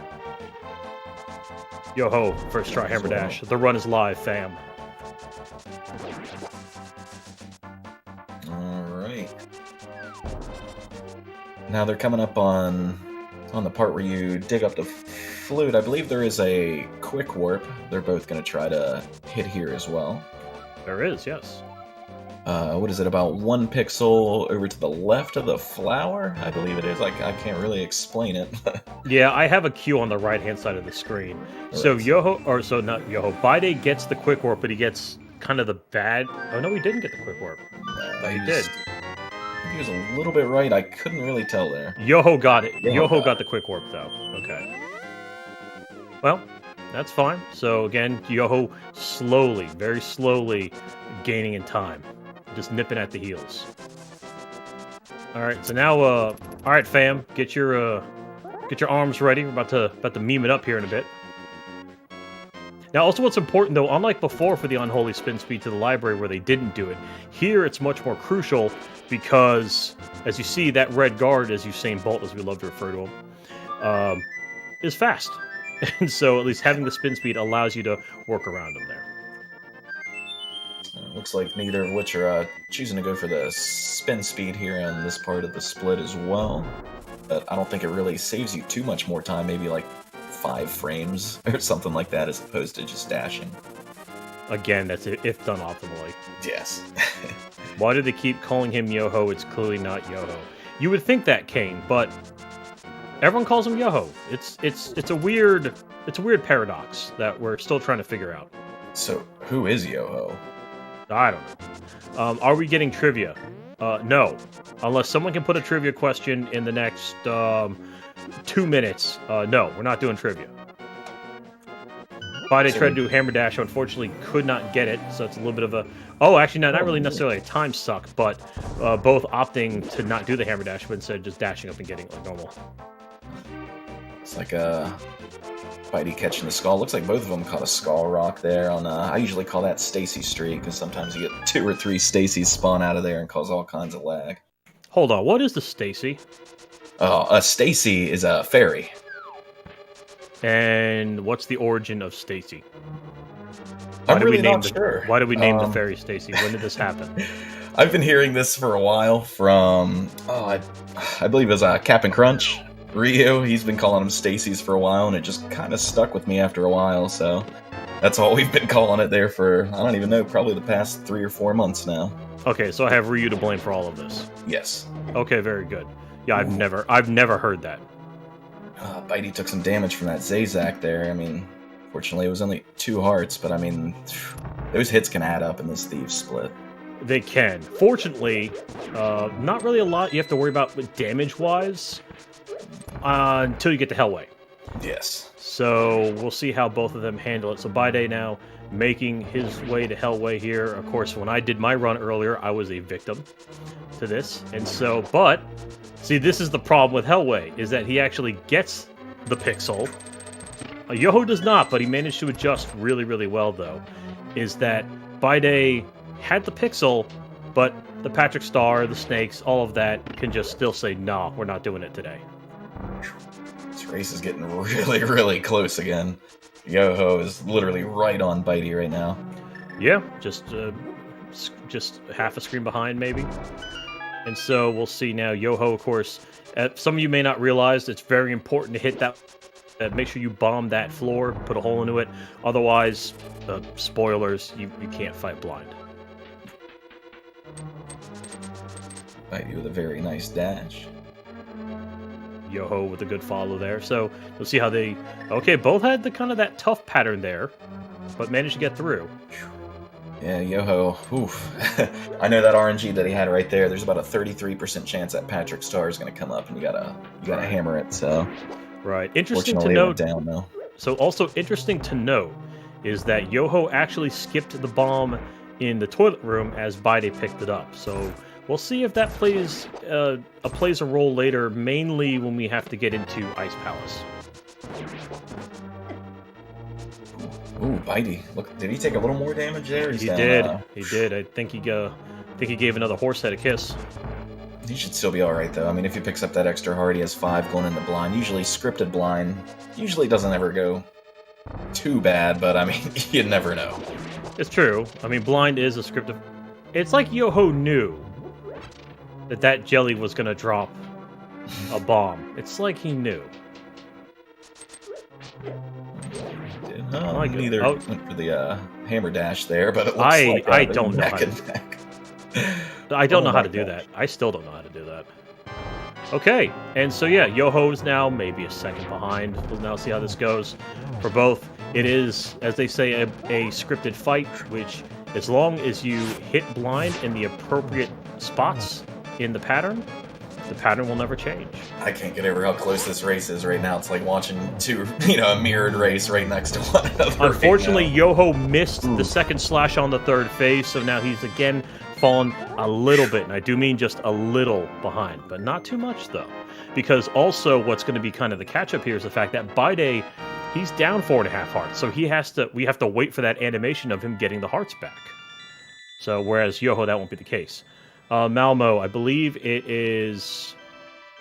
Yoho, first try, hammer dash. The run is live, fam. Alright. Now they're coming up on the part where you dig up the flute. I believe there is a quick warp. They're both going to try to hit here as well. There is, yes. What is it, about 1 pixel over to the left of the flower? I believe it is. I can't really explain it. Yeah, I have a cue on the right-hand side of the screen. Right. So not Yoho. Bydey gets the quick warp, but he gets kind of the bad... Oh, no, he didn't get the quick warp. No, he did. He was a little bit right. I couldn't really tell there. Yoho got it. Yoho got the quick warp, though. Okay. Well, that's fine. So, again, Yoho slowly, very slowly gaining in time. Just nipping at the heels. Alright, so now, alright, fam. Get your arms ready. We're about to meme it up here in a bit. Now, also what's important, though, unlike before for the unholy spin speed to the library where they didn't do it, here it's much more crucial because, as you see, that red guard, as Usain Bolt, as we love to refer to him, is fast. And so at least having the spin speed allows you to work around him there. Looks like neither of which are choosing to go for the spin speed here on this part of the split as well. But I don't think it really saves you too much more time, maybe like 5 frames or something like that, as opposed to just dashing. Again, that's if done optimally. Yes. Why do they keep calling him Yoho? It's clearly not Yoho. You would think that, Kane, but everyone calls him Yoho. It's a weird paradox that we're still trying to figure out. So, who is Yoho? I don't know. Are we getting trivia? No. Unless someone can put a trivia question in the next 2 minutes. No, we're not doing trivia. Bydey tried to do Hammer Dash, unfortunately could not get it, so it's a little bit of a... Oh, actually, no, not really necessarily a time suck, but both opting to not do the Hammer Dash, but instead just dashing up and getting it like normal. It's like a Bydey catching the skull. Looks like both of them caught a skull rock there. On I usually call that Stacy Street, because sometimes you get 2 or 3 Stacys spawn out of there and cause all kinds of lag. Hold on, what is the Stacy? Oh, a Stacy is a fairy. And what's the origin of Stacy? I'm really not sure. Why did we name the fairy Stacy? When did this happen? I've been hearing this for a while from, I believe it was Cap'n Crunch, Ryu. He's been calling them Stacy's for a while, and it just kind of stuck with me after a while, so that's all we've been calling it there for, I don't even know, probably the past 3 or 4 months now. Okay, so I have Ryu to blame for all of this. Yes. Okay, very good. Yeah, I've never heard that. Bydey took some damage from that Zazak there. I mean, fortunately it was only 2 hearts, but I mean, those hits can add up in this Thieves split. They can. Fortunately, not really a lot you have to worry about damage-wise until you get to Hellway. Yes. So we'll see how both of them handle it. So Bydey now making his way to Hellway here. Of course, when I did my run earlier, I was a victim to this. And so, but, see, this is the problem with Hellway, is that he actually gets the pixel. Yoho does not, but he managed to adjust really, really well, though. Is that Bydey had the pixel, but the Patrick Star, the snakes, all of that can just still say, nah, we're not doing it today. This race is getting really, really close again. Yoho is literally right on Bydey right now. Yeah, just half a screen behind, maybe. And so we'll see now. Yoho, of course, some of you may not realize it's very important to hit that. Make sure you bomb that floor, put a hole into it. Otherwise, spoilers, you can't fight blind. Bydey with a very nice dash. Yoho with a good follow there. So we'll see how they... Okay, both had the kind of that tough pattern there, but managed to get through. Yeah, Yoho, oof. I know that RNG that he had right there. There's about a 33% chance that Patrick Star is going to come up, and you gotta hammer it. So, right. Interesting to note. Down though. So also interesting to note is that Yoho actually skipped the bomb in the toilet room as Bydey picked it up. So we'll see if that plays a role later, mainly when we have to get into Ice Palace. Ooh, Bydey. Look, did he take a little more damage there? He did. He did. I think he gave another horse head a kiss. He should still be alright, though. I mean, if he picks up that extra heart, he has 5 going into blind. Usually scripted blind usually doesn't ever go too bad, but I mean, you never know. It's true. I mean, blind is a scripted... It's like Yoho knew that jelly was going to drop a bomb. It's like he knew. Neither went for the hammer dash there, but it looks like I don't know how to... I don't know how to do that. I still don't know how to do that. Okay, and so yeah, Yoho's now maybe a second behind. We'll now see how this goes. For both, it is, as they say, a scripted fight, which as long as you hit blind in the appropriate spots in the pattern will never change. I can't get over how close this race is right now. It's like watching a mirrored race right next to one another. Unfortunately, right Yoho missed the second slash on the third phase, so now he's again fallen a little bit, and I do mean just a little behind, but not too much though. Because also what's going to be kind of the catch-up here is the fact that Bydey, he's down 4.5 hearts, so we have to wait for that animation of him getting the hearts back. So whereas Yoho, that won't be the case. Malmo, I believe it is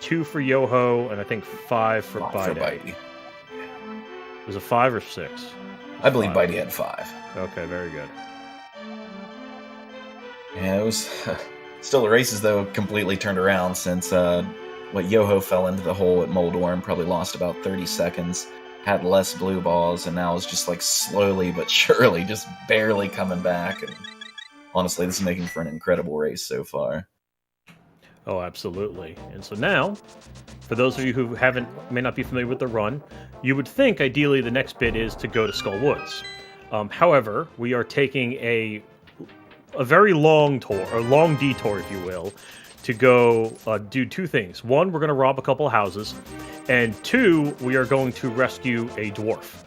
2 for Yoho, and I think 5 for Bydey. Was it 5 or 6? I believe Bydey had 5. Okay, very good. Yeah, it was still the races though completely turned around since what Yoho fell into the hole at Moldorm, probably lost about 30 seconds, had less blue balls, and now is just like slowly but surely just barely coming back. And honestly, this is making for an incredible race so far. Oh, absolutely. And so now, for those of you who may not be familiar with the run, you would think ideally the next bit is to go to Skull Woods. However, we are taking a very long tour, or long detour, if you will, to go do two things. One, we're going to rob a couple of houses, and two, we are going to rescue a dwarf.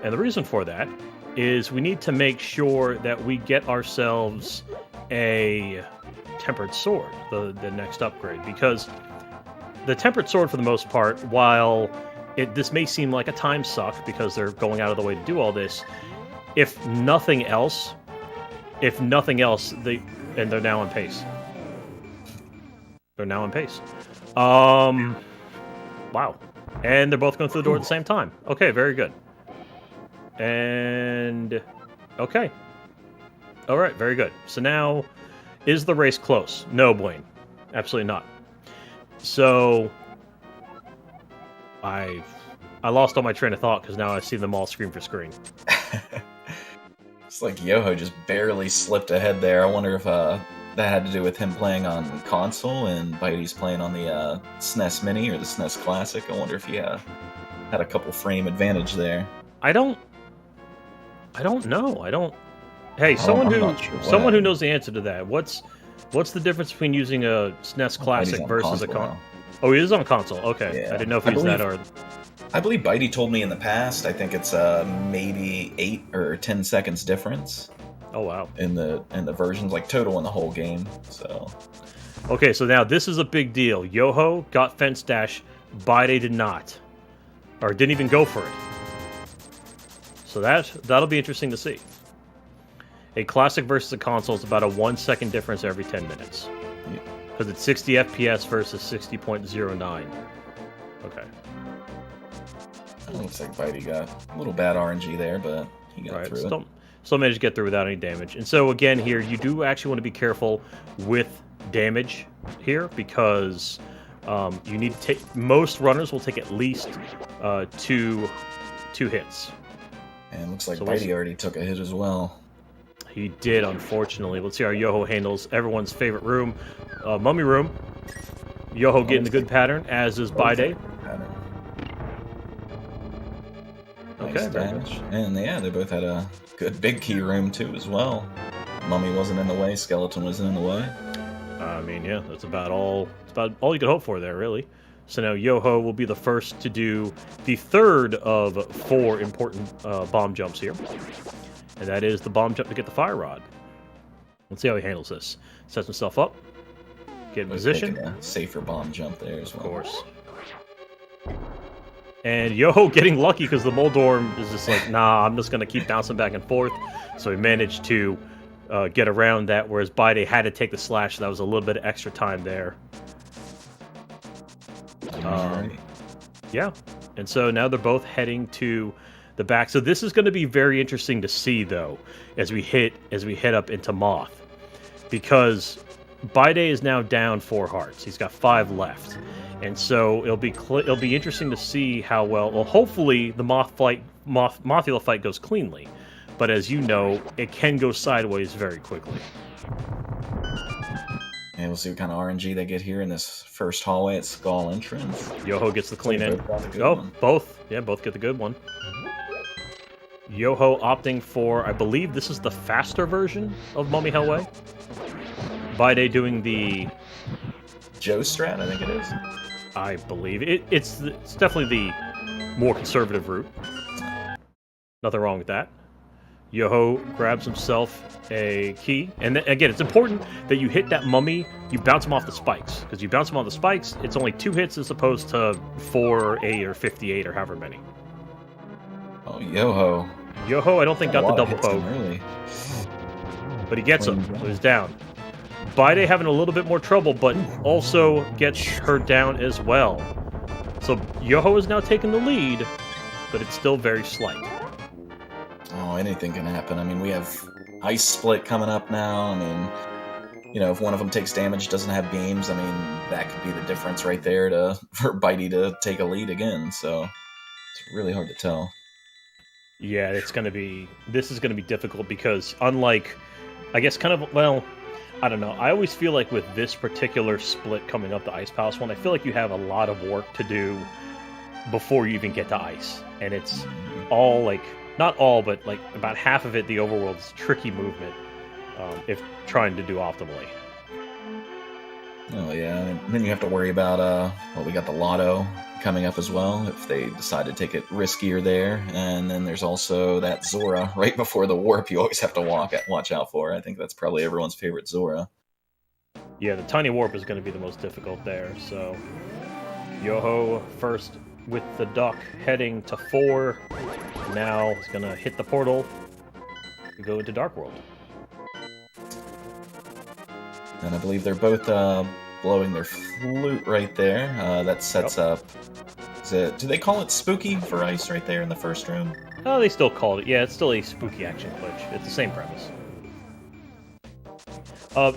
And the reason for that is we need to make sure that we get ourselves a tempered sword, the next upgrade, because the tempered sword, for the most part, while this may seem like a time suck because they're going out of the way to do all this, if nothing else, they're now on pace. They're now on pace. Wow. And they're both going through the door at the same time. Okay, very good. And okay. All right, very good. So now, is the race close? No, Blaine. Absolutely not. So I lost all my train of thought because now I see them all screen for screen. It's like Yoho just barely slipped ahead there. I wonder if that had to do with him playing on console and Bydey's playing on the SNES Mini or the SNES Classic. I wonder if he had a couple frame advantage there. I don't know. Hey, someone who knows the answer to that. What's the difference between using a SNES Classic versus a console? Oh, he is on console. Okay, yeah. I didn't know if he was that or. I believe Bydey told me in the past. I think it's maybe 8 or 10 seconds difference. Oh wow! In the versions, like total in the whole game. So. Okay, so now this is a big deal. Yoho got fence dash, Bydey did not, or didn't even go for it. So that'll be interesting to see. A classic versus a console is about a 1 second difference every 10 minutes. Because it's 60 FPS versus 60.09. Okay. It looks like Bydey got a little bad RNG there, but he got through it. Still managed to get through without any damage. And so again here, you do actually want to be careful with damage here because you need to take... Most runners will take at least two hits. And looks like Bydey already took a hit as well. He did, unfortunately. Let's see how Yoho handles everyone's favorite room, Mummy Room. Yoho getting the good pattern, as is Bydey. Okay, damage. And yeah, they both had a good big key room too as well. Mummy wasn't in the way, Skeleton wasn't in the way. I mean, yeah, that's about all you could hope for there, really. So now Yoho will be the first to do the third of 4 important bomb jumps here. And that is the bomb jump to get the fire rod. Let's see how he handles this. Sets himself up. Get in position. A safer bomb jump there as well. Of course. And Yoho getting lucky because the Moldorm is just like, nah, I'm just going to keep bouncing back and forth. So he managed to get around that, whereas Bydey had to take the slash, so that was a little bit of extra time there. Yeah. And so now they're both heading to the back. So this is going to be very interesting to see, though, as we head up into Moth, because Bydey is now down 4 hearts. He's got 5 left, and so it'll be interesting to see how well. Well, hopefully the Mothula fight goes cleanly, but as you know, it can go sideways very quickly. And we'll see what kind of RNG they get here in this first hallway at Skull entrance. Yoho gets the clean end. Both get the good one. Yoho opting for, I believe this is the faster version of Mummy Hellway. Bydey doing the Joe Strat, I think it is. I believe it's definitely the more conservative route. Nothing wrong with that. Yoho grabs himself a key, and again, it's important that you hit that mummy. You bounce him off the spikes, because you bounce him off the spikes, it's only 2 hits as opposed to 4, 8, or 58, or however many. Oh, Yoho. Yoho, I don't think got the double poke. Really. But he gets him, so he's down. Bydey having a little bit more trouble, but also gets her down as well. So Yoho is now taking the lead, but it's still very slight. Oh, anything can happen. I mean, we have Ice Split coming up now. I mean, you know, if one of them takes damage, doesn't have beams, I mean, that could be the difference right there for Bydey to take a lead again. So it's really hard to tell. Yeah, this is gonna be difficult because unlike, I guess kind of, well, I don't know. I always feel like with this particular split coming up, the Ice Palace one, I feel like you have a lot of work to do before you even get to ice. And it's all like, not all, but like about half of it, the overworld's tricky movement, if trying to do optimally. Oh yeah, and then you have to worry about well, we got the Lotto coming up as well if they decide to take it riskier there, and then there's also that Zora right before the warp. You always have to watch out for. I think that's probably everyone's favorite Zora. Yeah, the tiny warp is going to be the most difficult there. So Yoho first with the duck heading to 4. Now he's going to hit the portal and go into Dark World. And I believe they're both blowing their flute right there. That sets up... do they call it spooky for ice right there in the first room? Oh, they still call it. Yeah, it's still a spooky action glitch. It's the same premise.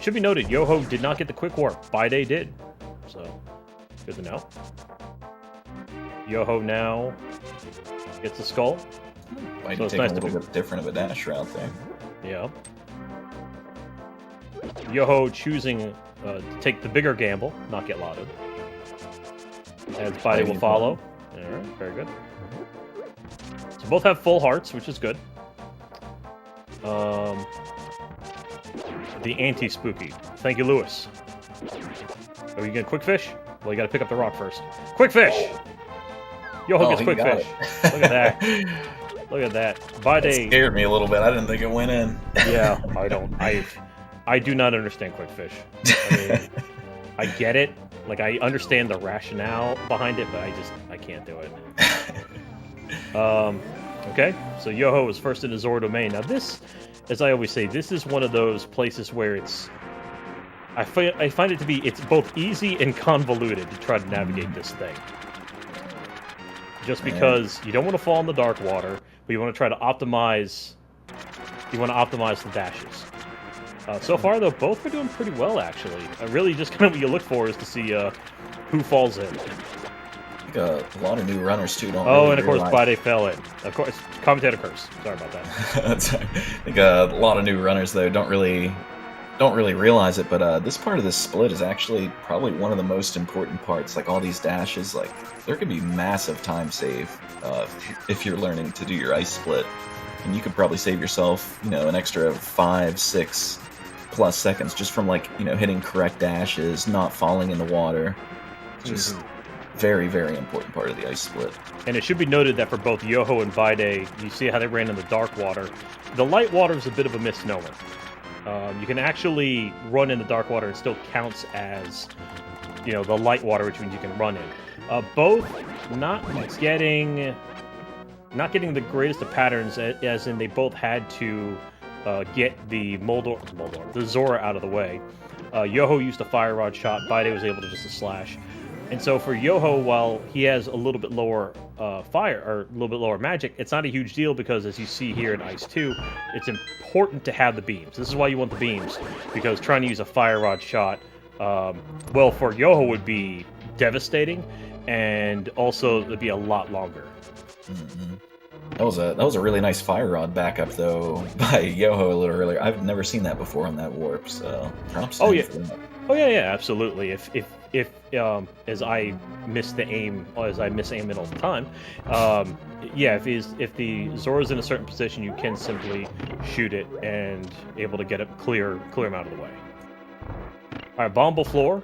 Should be noted, Yoho did not get the quick warp. Bydey did. So, good to know. Yoho now gets the skull. Might So it's take nice a to little bit different of a dash route there. Yeah. Yoho choosing to take the bigger gamble, not get lottoed. As Bydey will follow. Alright, very good. So both have full hearts, which is good. The anti-spooky. Thank you, Lewis. Are you gonna quick fish? Well, you gotta pick up the rock first. Quick fish! Yoho gets quick fish. Look at that. Look at that. Bydey... That scared me a little bit. I didn't think it went in. Yeah, I do not understand quick fish. I mean, I get it. Like, I understand the rationale behind it, but I can't do it. Okay, so Yoho is first into Zora Domain. Now this, as I always say, this is one of those places where it's... I find it to be, it's both easy and convoluted to try to navigate this thing. Just because you don't want to fall in the dark water, but you want to try to optimize... You want to optimize the dashes. So far, though, both are doing pretty well, actually. Really, just kind of what you look for is to see who falls in. I think a lot of new runners, too, don't really and of course, Bydey fell in. Of course, commentator curse. Sorry about that. I think a lot of new runners, though, don't really realize it, but this part of this split is actually probably one of the most important parts. Like, all these dashes, like, there could be massive time save if you're learning to do your ice split. And you could probably save yourself, you know, an extra 5, 6... plus seconds just from, like, you know, hitting correct dashes, not falling in the water. Just very, very important part of the ice split. And it should be noted that for both Yoho and Bydey, you see how they ran in the dark water. The light water is a bit of a misnomer. You can actually run in the dark water and still counts as, you know, the light water, which means you can run in. Both not getting the greatest of patterns, as in they both had to get the the Zora out of the way. Yoho used a fire rod shot. Bydey was able to just a slash. And so for Yoho, while he has a little bit lower fire or a little bit lower magic, it's not a huge deal because, as you see here in Ice 2, it's important to have the beams. This is why you want the beams, because trying to use a fire rod shot, well, for Yoho would be devastating, and also it'd be a lot longer. Mm-hmm. That was a really nice fire rod backup, though, by Yoho a little earlier. I've never seen that before on that warp, so props to him for that. Oh yeah, absolutely. If as I miss the aim, or as I miss aim it all the time, yeah, if the Zora's in a certain position, you can simply shoot it and able to get it clear him out of the way. All right, Bombable Floor,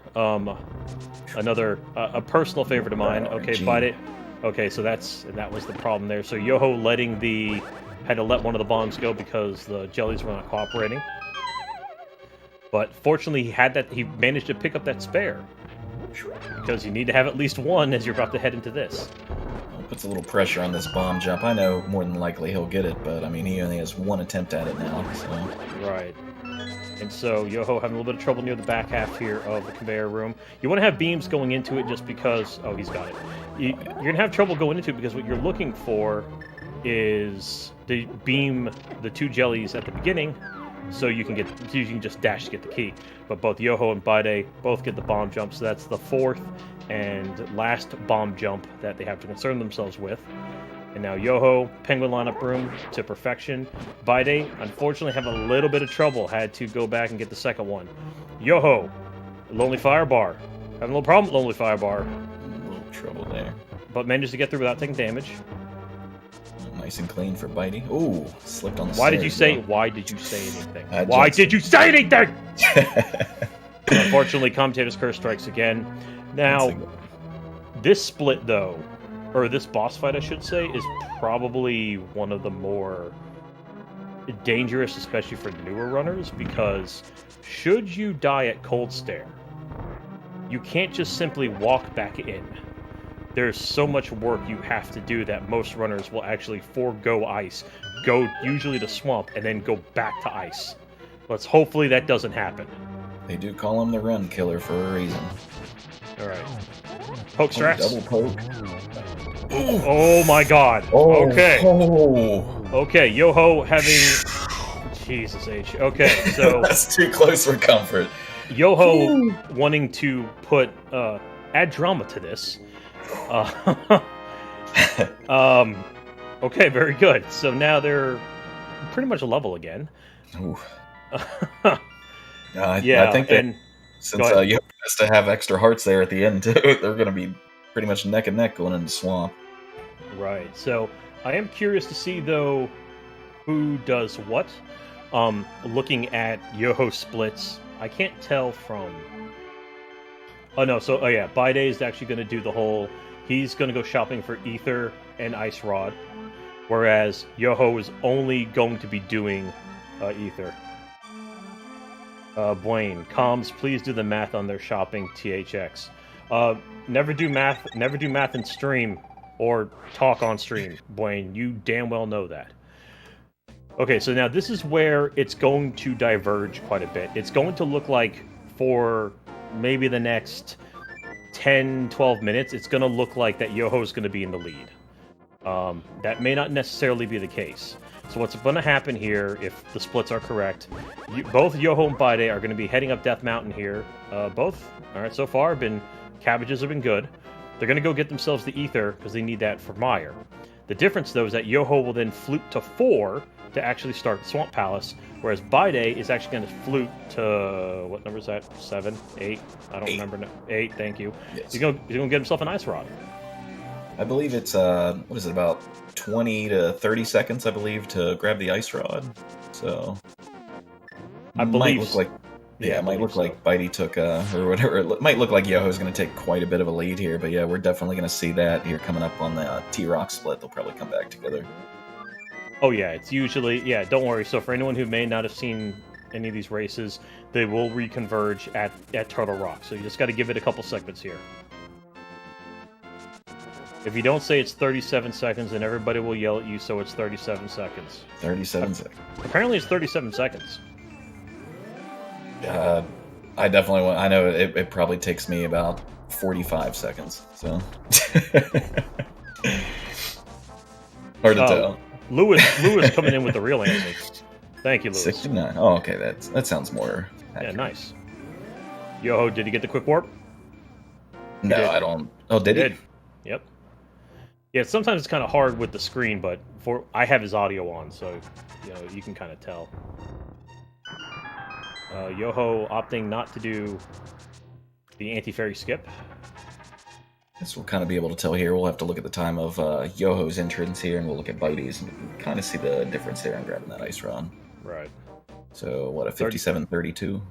another a personal favorite of mine. Okay, Bydey. Okay, so that was the problem there. So Yoho had to let one of the bombs go because the jellies were not cooperating. But fortunately, he managed to pick up that spare. Because you need to have at least one as you're about to head into this. It puts a little pressure on this bomb jump. I know more than likely he'll get it, but I mean, he only has one attempt at it now. So. Right. And so Yoho having a little bit of trouble near the back half here of the conveyor room. You want to have beams going into it just because... Oh, he's got it. You're going to have trouble going into it because what you're looking for is to beam the two jellies at the beginning so you can just dash to get the key. But both Yoho and Bydey both get the bomb jump, so that's the fourth and last bomb jump that they have to concern themselves with. And now Yoho, penguin lineup room to perfection. Bydey, unfortunately, having a little bit of trouble. Had to go back and get the second one. Yoho, Lonely Fire Bar. Having a little problem with Lonely Fire Bar. A little trouble there. But managed to get through without taking damage. Nice and clean for Bydey. Ooh, slipped on the Why stairs, did you say? though. Why did you say anything? Why did you say anything? Unfortunately, commentator's curse strikes again. Now, this split though, or this boss fight, I should say, is probably one of the more dangerous, especially for newer runners, because should you die at Cold Stare, you can't just simply walk back in. There's so much work you have to do that most runners will actually forego ice, go usually to swamp, and then go back to ice. Let's hopefully that doesn't happen. They do call him the run killer for a reason. All right. Poke strats. Double poke. Oh my god. Oh, Okay. Oh. Okay, Yoho having... Jesus H. Okay, so... That's too close for comfort. Yoho wanting to put... add drama to this. Okay, very good. So now they're pretty much level again. Ooh. Yeah, I think that since Yoho has to have extra hearts there at the end too, they're going to be pretty much neck and neck going into swamp. Right. So I am curious to see though who does what. Looking at Yoho splits, I can't tell from. Oh no. So yeah, Bydey is actually going to do the whole. He's going to go shopping for ether and ice rod, whereas Yoho is only going to be doing ether. Blaine, comms, please do the math on their shopping THX. Never do math in stream or talk on stream, Blaine. You damn well know that. Okay, so now this is where it's going to diverge quite a bit. It's going to look like for maybe the next 10, 12 minutes, it's going to look like that Yoho's going to be in the lead. That may not necessarily be the case. So what's going to happen here, if the splits are correct, both Yoho and Bydey are going to be heading up Death Mountain here. Both, all right, so far, cabbages have been good. They're going to go get themselves the ether because they need that for Meyer. The difference, though, is that Yoho will then flute to 4 to actually start the Swamp Palace, whereas Bydey is actually going to flute to, what number is that? 7? 8? I don't remember. 8, thank you. Yes. He's going to get himself an ice rod. I believe it's, what is it, about 20 to 30 seconds, I believe, to grab the ice rod. So, I believe... Might look like, yeah, it might look like Bydey took, or whatever. It might look like Yoho's going to take quite a bit of a lead here, but yeah, we're definitely going to see that here coming up on the T-Rock split. They'll probably come back together. Oh yeah, it's usually... Yeah, don't worry. So for anyone who may not have seen any of these races, they will reconverge at Turtle Rock. So you just got to give it a couple segments here. If you don't say it's 37 seconds, then everybody will yell at you, so it's 37 seconds. 37 seconds. Apparently it's 37 seconds. I definitely want... I know it probably takes me about 45 seconds, so... Hard to tell. Lewis coming in with the real answer. Thank you, Lewis. 69. Oh, okay, that sounds more accurate. Yeah, nice. Yoho, did he get the quick warp? No, I don't... Oh, did he? Yep. Yeah, sometimes it's kind of hard with the screen, but I have his audio on, so you can kind of tell. Yoho opting not to do the anti-fairy skip. Guess we'll kind of be able to tell here. We'll have to look at the time of Yoho's entrance here, and we'll look at Bydey's and kind of see the difference there in grabbing that ice rod. Right. So, what, a 57-32?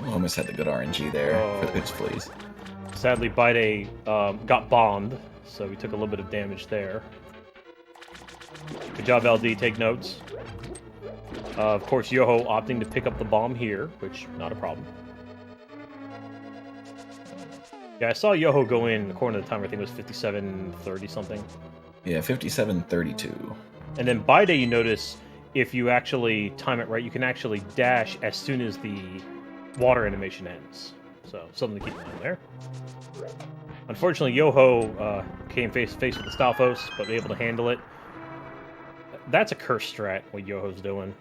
Almost had the good RNG there for the Hoots Fleas. Sadly, Bydey got bombed, so we took a little bit of damage there. Good job, LD. Take notes. Of course, Yoho opting to pick up the bomb here, which, not a problem. Yeah, I saw Yoho go in, according to the timer, I think it was 57-30 something. Yeah, 57-32. And then Bydey, you notice, if you actually time it right, you can actually dash as soon as the water animation ends. So, something to keep in mind there. Unfortunately, Yoho came face to face with the Stalfos, but able to handle it. That's a curse strat, what Yoho's doing.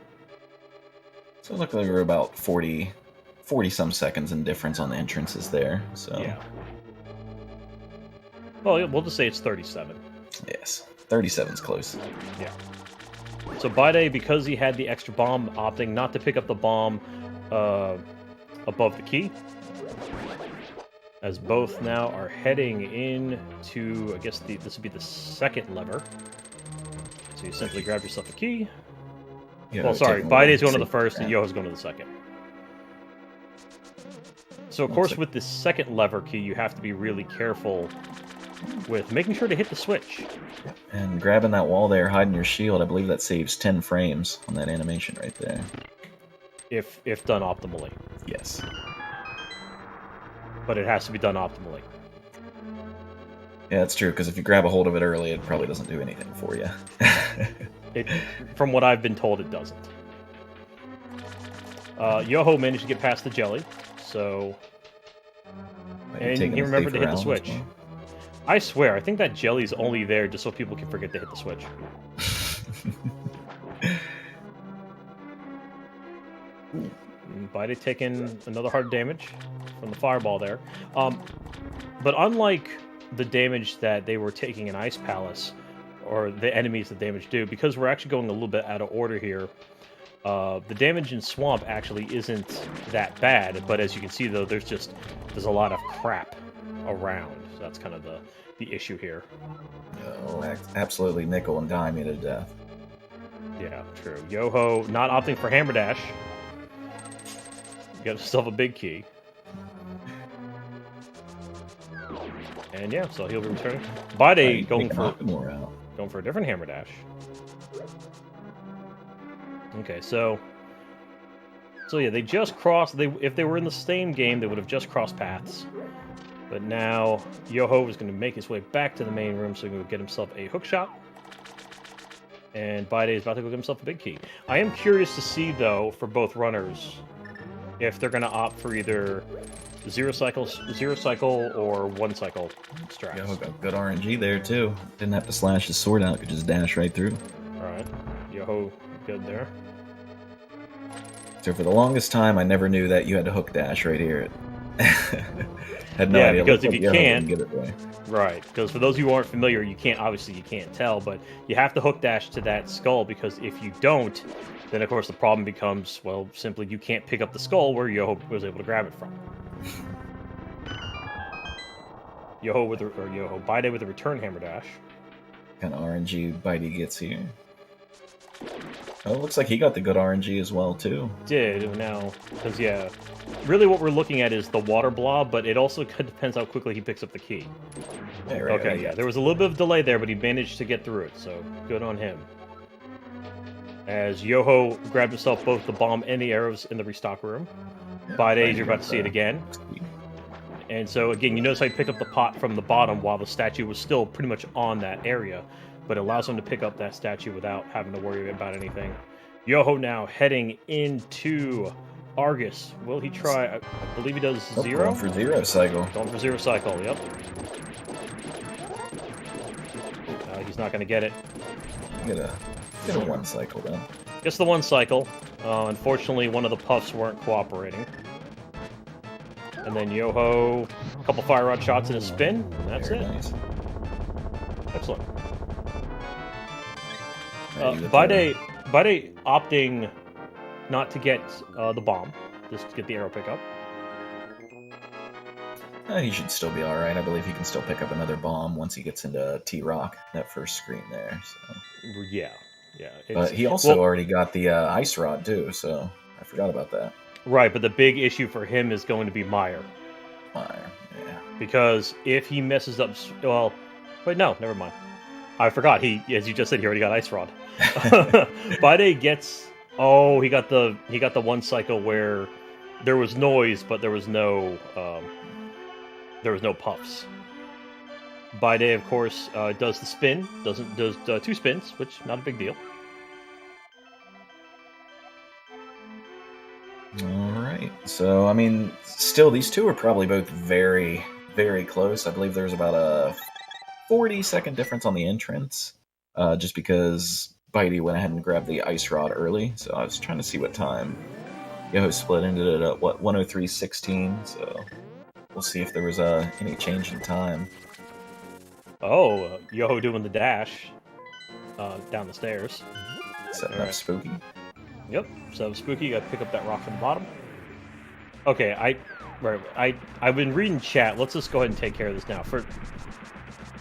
So it looked like we were about 40 some seconds in difference on the entrances there. So Yeah. Well, we'll just say it's 37. yes, 37's close. Yeah. So Bydey, because he had the extra bomb, opting not to pick up the bomb above the key. As both now are heading into, I guess this would be the second lever. So you simply grab yourself a key. Yeah, Well, sorry, Bydey's going to the first, and Yoho's going to the second. So, of course, with the second lever key, you have to be really careful with making sure to hit the switch. And grabbing that wall there, hiding your shield, I believe that saves 10 frames on that animation right there. If done optimally. Yes. But it has to be done optimally. Yeah, that's true, because if you grab a hold of it early, it probably doesn't do anything for you. From what I've been told, it doesn't. Yoho managed to get past the jelly, so... And he remembered to hit the switch. Well. I swear, I think that jelly's only there just so people can forget to hit the switch. Bydey taking another hard damage from the fireball there. But unlike the damage that they were taking in Ice Palace, or the enemies that damage do, because we're actually going a little bit out of order here, the damage in Swamp actually isn't that bad, but as you can see, though, there's a lot of crap around. So that's kind of the issue here. Oh, absolutely nickel and dime you to death. Yeah, true. Yoho not opting for Hammer Dash. You got yourself a big key. And yeah, so he'll be returning. Bydey going for a different Hammer Dash. Okay, so yeah, they just crossed. If they were in the same game, they would have just crossed paths. But now Yoho is going to make his way back to the main room, so he can get himself a hook shot. And Bydey is about to go get himself a big key. I am curious to see, though, for both runners, if they're going to opt for either zero cycle or one cycle strats. Yoho got good RNG there too. Didn't have to slash his sword out; could just dash right through. All right, Yoho, good there. So for the longest time, I never knew that you had to hook dash right here. Had no idea. Because if you can't, get it right. Right, because for those who aren't familiar, you can't tell, but you have to hook dash to that skull, because if you don't, then of course the problem becomes, well, simply you can't pick up the skull where Yoho was able to grab it from. Bydey with a return Hammer Dash. Kind of RNG Bydey gets here. Oh, it looks like he got the good RNG as well, too. Did, now, because, yeah, really what we're looking at is the water blob, but it also depends how quickly he picks up the key. Yeah, right, okay, yeah, there was a little bit of delay there, but he managed to get through it, so good on him. As Yoho grabbed himself both the bomb and the arrows in the restock room. Yeah, Bydey, you're about to see it again. And so, again, you notice how he picked up the pot from the bottom while the statue was still pretty much on that area, but it allows him to pick up that statue without having to worry about anything. Yoho now heading into Argus. Will he try? I believe he does zero? Going for zero cycle. Going for zero cycle, yep. He's not going to get it. Get a one cycle, then. Gets the one cycle. Unfortunately, one of the puffs weren't cooperating. And then Yoho, a couple fire rod shots in a spin, and that's Very it. Nice. Excellent. Bydey opting not to get the bomb, just to get the arrow pickup. He should still be alright. I believe he can still pick up another bomb once he gets into T-Rock, that first screen there. So. Yeah. But he also already got the ice rod, too, so I forgot about that. Right, but the big issue for him is going to be Meyer. Yeah. Because if he messes up... Well, wait, no, never mind. I forgot. He, as you just said, he already got ice rod. Bydey gets... Oh, he got the one cycle where there was noise, but there was no puffs. Bydey, of course, does the spin. Does two spins, which not a big deal. All right. So, I mean, still, these two are probably both very very close. I believe there was about a 40-second difference on the entrance, just because Bydey went ahead and grabbed the ice rod early. So I was trying to see what time Yoho split ended it at, what, 1:03:16. So we'll see if there was any change in time. Oh, Yoho doing the dash down the stairs. Setting up Spooky. Yep. So Spooky, you got to pick up that rock from the bottom. Okay, I've been reading chat. Let's just go ahead and take care of this now.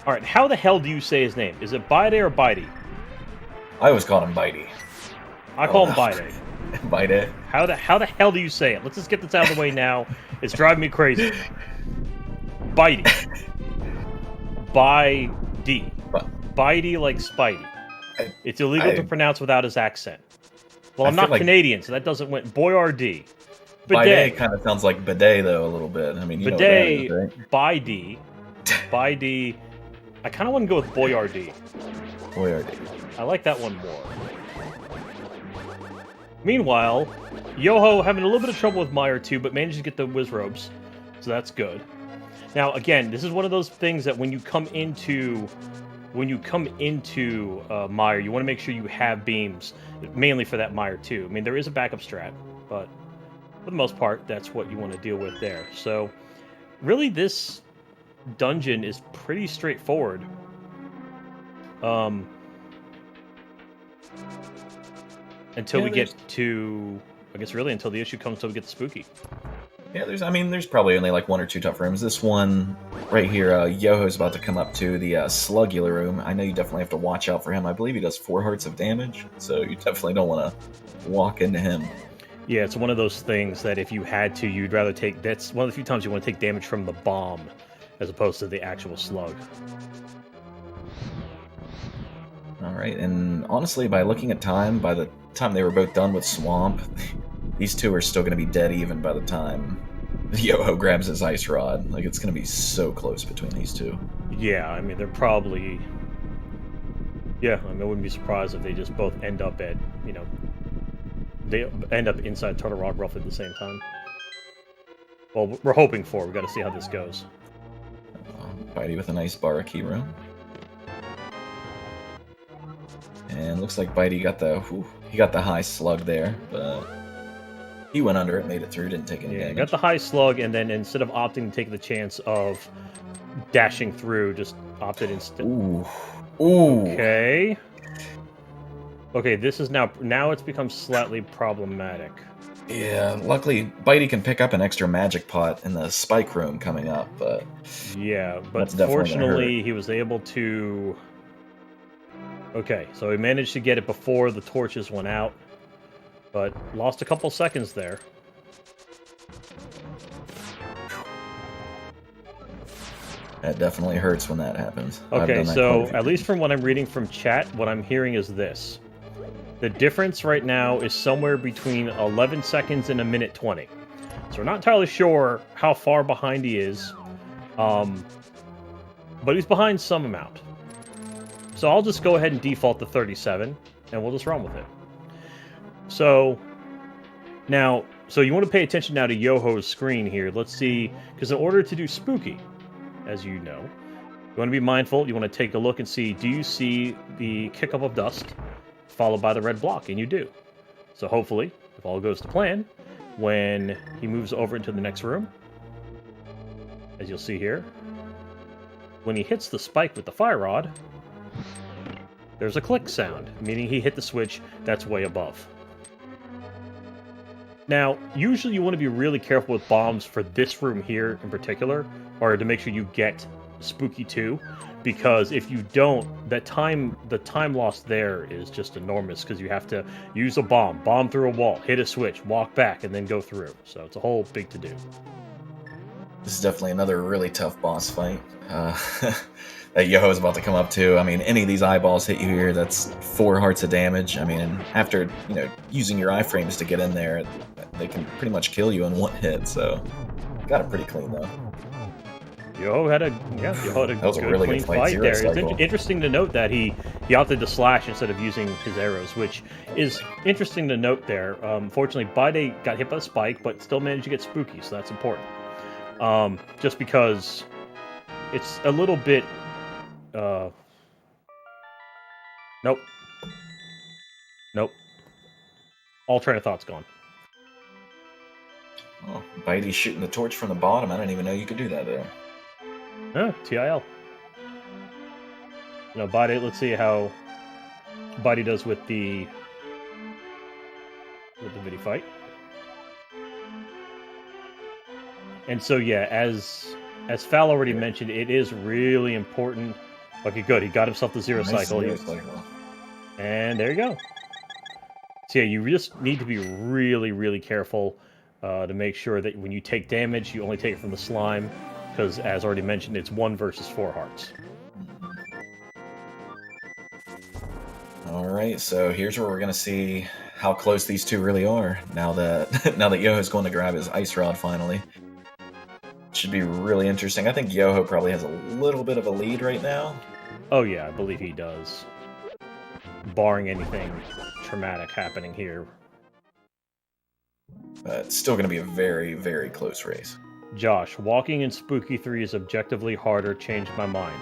All right, how the hell do you say his name? Is it Bydey or Bydey? I always called him Bydey. I call him Bydey. Bydey. How the hell do you say it? Let's just get this out of the way now. It's driving me crazy. Bydey. Bydey. Bydey like Spidey. It's illegal to pronounce without his accent. Well, I'm not Canadian, so that doesn't win. Boyardee. Bidet kind of sounds like bidet, though, a little bit. I mean, you bidet, know what that is, right? Bydey. I kind of want to go with Boyardee. Boyardee. I like that one more. Meanwhile, Yoho having a little bit of trouble with Meyer too, but managed to get the whiz ropes, so that's good. Now, again, this is one of those things that when you come into Meyer, you want to make sure you have beams, mainly for that Meyer too. I mean, there is a backup strat, but for the most part, that's what you want to deal with there. So, really, this dungeon is pretty straightforward. Until we get to, I guess, really until the issue comes until we get the Spooky. Yeah, there's probably only like one or two tough rooms. This one right here, Yoho's about to come up to the Slugula room. I know you definitely have to watch out for him. I believe he does 4 hearts of damage, so you definitely don't want to walk into him. Yeah, it's one of those things that if you had to, you'd rather take... That's one of the few times you want to take damage from the bomb as opposed to the actual slug. Alright, and honestly, by looking at time, by the time they were both done with Swamp, these two are still going to be dead even by the time Yoho grabs his ice rod. Like, it's going to be so close between these two. Yeah, I mean, they're probably... Yeah, I mean, I wouldn't be surprised if they just both end up at, you know... They end up inside Turtle Rock roughly at the same time. Well, we're hoping for. We've got to see how this goes. Bydey with a nice bar key room. And looks like Bydey got the high slug there, but he went under it, made it through, didn't take any damage. Got the high slug, and then instead of opting to take the chance of dashing through, just opted instead. Ooh. Okay. Okay, this is now it's become slightly problematic. Yeah, luckily Bydey can pick up an extra magic pot in the spike room coming up, but yeah, but fortunately he was able to. Okay, so he managed to get it before the torches went out, but lost a couple seconds there. That definitely hurts when that happens. Okay, so at least from what I'm reading from chat, what I'm hearing is this. The difference right now is somewhere between 11 seconds and 1:20. So we're not entirely sure how far behind he is, but he's behind some amount. So I'll just go ahead and default to 37, and we'll just run with it. So now, you want to pay attention now to Yoho's screen here. Let's see, because in order to do Spooky, as you know, you want to be mindful. You want to take a look and see, do you see the kick up of dust followed by the red block? And you do. So hopefully, if all goes to plan, when he moves over into the next room, as you'll see here, when he hits the spike with the fire rod, there's a click sound, meaning he hit the switch that's way above. Now, usually you want to be really careful with bombs for this room here in particular, or to make sure you get Spooky 2, because if you don't, the time lost there is just enormous, because you have to use a bomb through a wall, hit a switch, walk back, and then go through. So it's a whole big to-do. This is definitely another really tough boss fight that Yoho is about to come up to. I mean, any of these eyeballs hit you here, that's 4 hearts of damage. I mean, after, using your iframes to get in there, they can pretty much kill you in one hit, so got it pretty clean, though. Yoho had a good, really clean good fight there. cycle. It's interesting to note that he opted to slash instead of using his arrows, which is interesting to note there. Fortunately, Bydey got hit by the spike, but still managed to get Spooky, so that's important. Just because it's a little bit. Nope. Nope. All train of thought's gone. Oh, Bydey's shooting the torch from the bottom. I didn't even know you could do that there. TIL. Bydey, let's see how Bydey does with the mini fight. And so yeah, as Fal already mentioned, it is really important. Okay, good. He got himself the zero cycle. And there you go. So yeah, you just need to be really, really careful to make sure that when you take damage, you only take it from the slime, because as already mentioned, it's 1 versus 4 hearts. Alright, so here's where we're gonna see how close these two really are now that Yoho's going to grab his ice rod finally. Should be really interesting. I think Yoho probably has a little bit of a lead right now. Oh yeah, I believe he does. Barring anything traumatic happening here. But it's still going to be a very, very close race. Josh, walking in Spooky 3 is objectively harder. Changed my mind.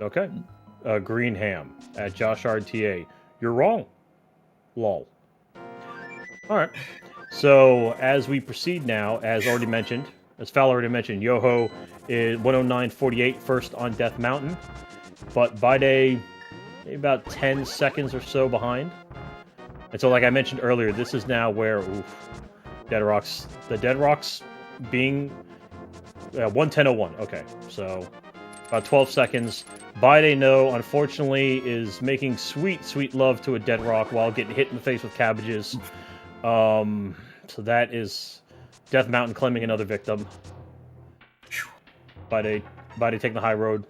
Okay. Green Ham at Josh RTA. You're wrong. Lol. Alright. So, as we proceed now, as already mentioned, as Fal already mentioned, Yoho is 109.48 first on Death Mountain. But Bydey, maybe about 10 seconds or so behind. And so, like I mentioned earlier, this is now where, the Dead Rocks being 110.01. Okay, so about 12 seconds. Bydey, no, unfortunately, is making sweet, sweet love to a Dead Rock while getting hit in the face with cabbages. So that is Death Mountain claiming another victim. Bydey taking the high road.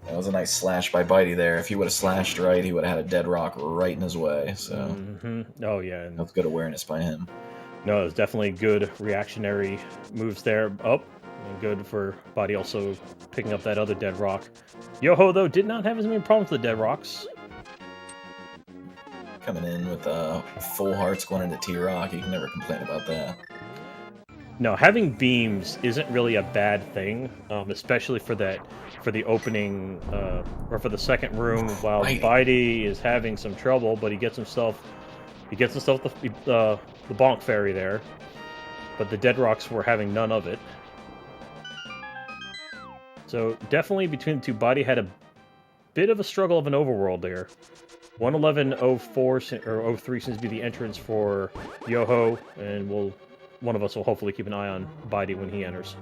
That was a nice slash by Bydey there. If he would have slashed right, he would have had a Dead Rock right in his way. So, Oh yeah, that's good awareness by him. No, it's definitely good reactionary moves there. Oh, and good for Bydey also picking up that other Dead Rock. Yoho though did not have as many problems with the Dead Rocks. Coming in with full hearts going into T-Rock, you can never complain about that. No, having beams isn't really a bad thing, especially for the opening or for the second room. While Bydey is having some trouble, but he gets himself the bonk fairy there. But the Dead Rocks were having none of it. So definitely between the two, Bydey had a bit of a struggle of an overworld there. 111.04 or 03 seems to be the entrance for Yoho, and one of us will hopefully keep an eye on Bydey when he enters.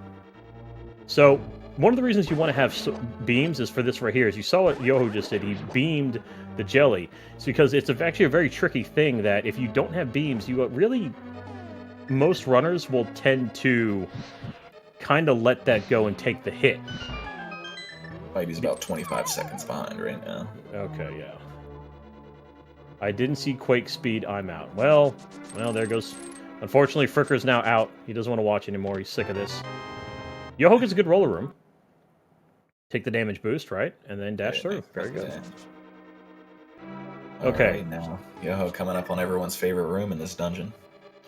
So, one of the reasons you want to have beams is for this right here. As you saw what Yoho just did, he beamed the jelly. It's because it's actually a very tricky thing that if you don't have beams, most runners will tend to kind of let that go and take the hit. Bydey's about 25 seconds behind right now. Okay, yeah. I didn't see Quake speed, I'm out. Well, there goes. Unfortunately, Fricker's now out. He doesn't want to watch anymore. He's sick of this. Yoho gets a good roller room. Take the damage boost, right? And then dash through. Very good. Okay. Right, now, Yoho coming up on everyone's favorite room in this dungeon.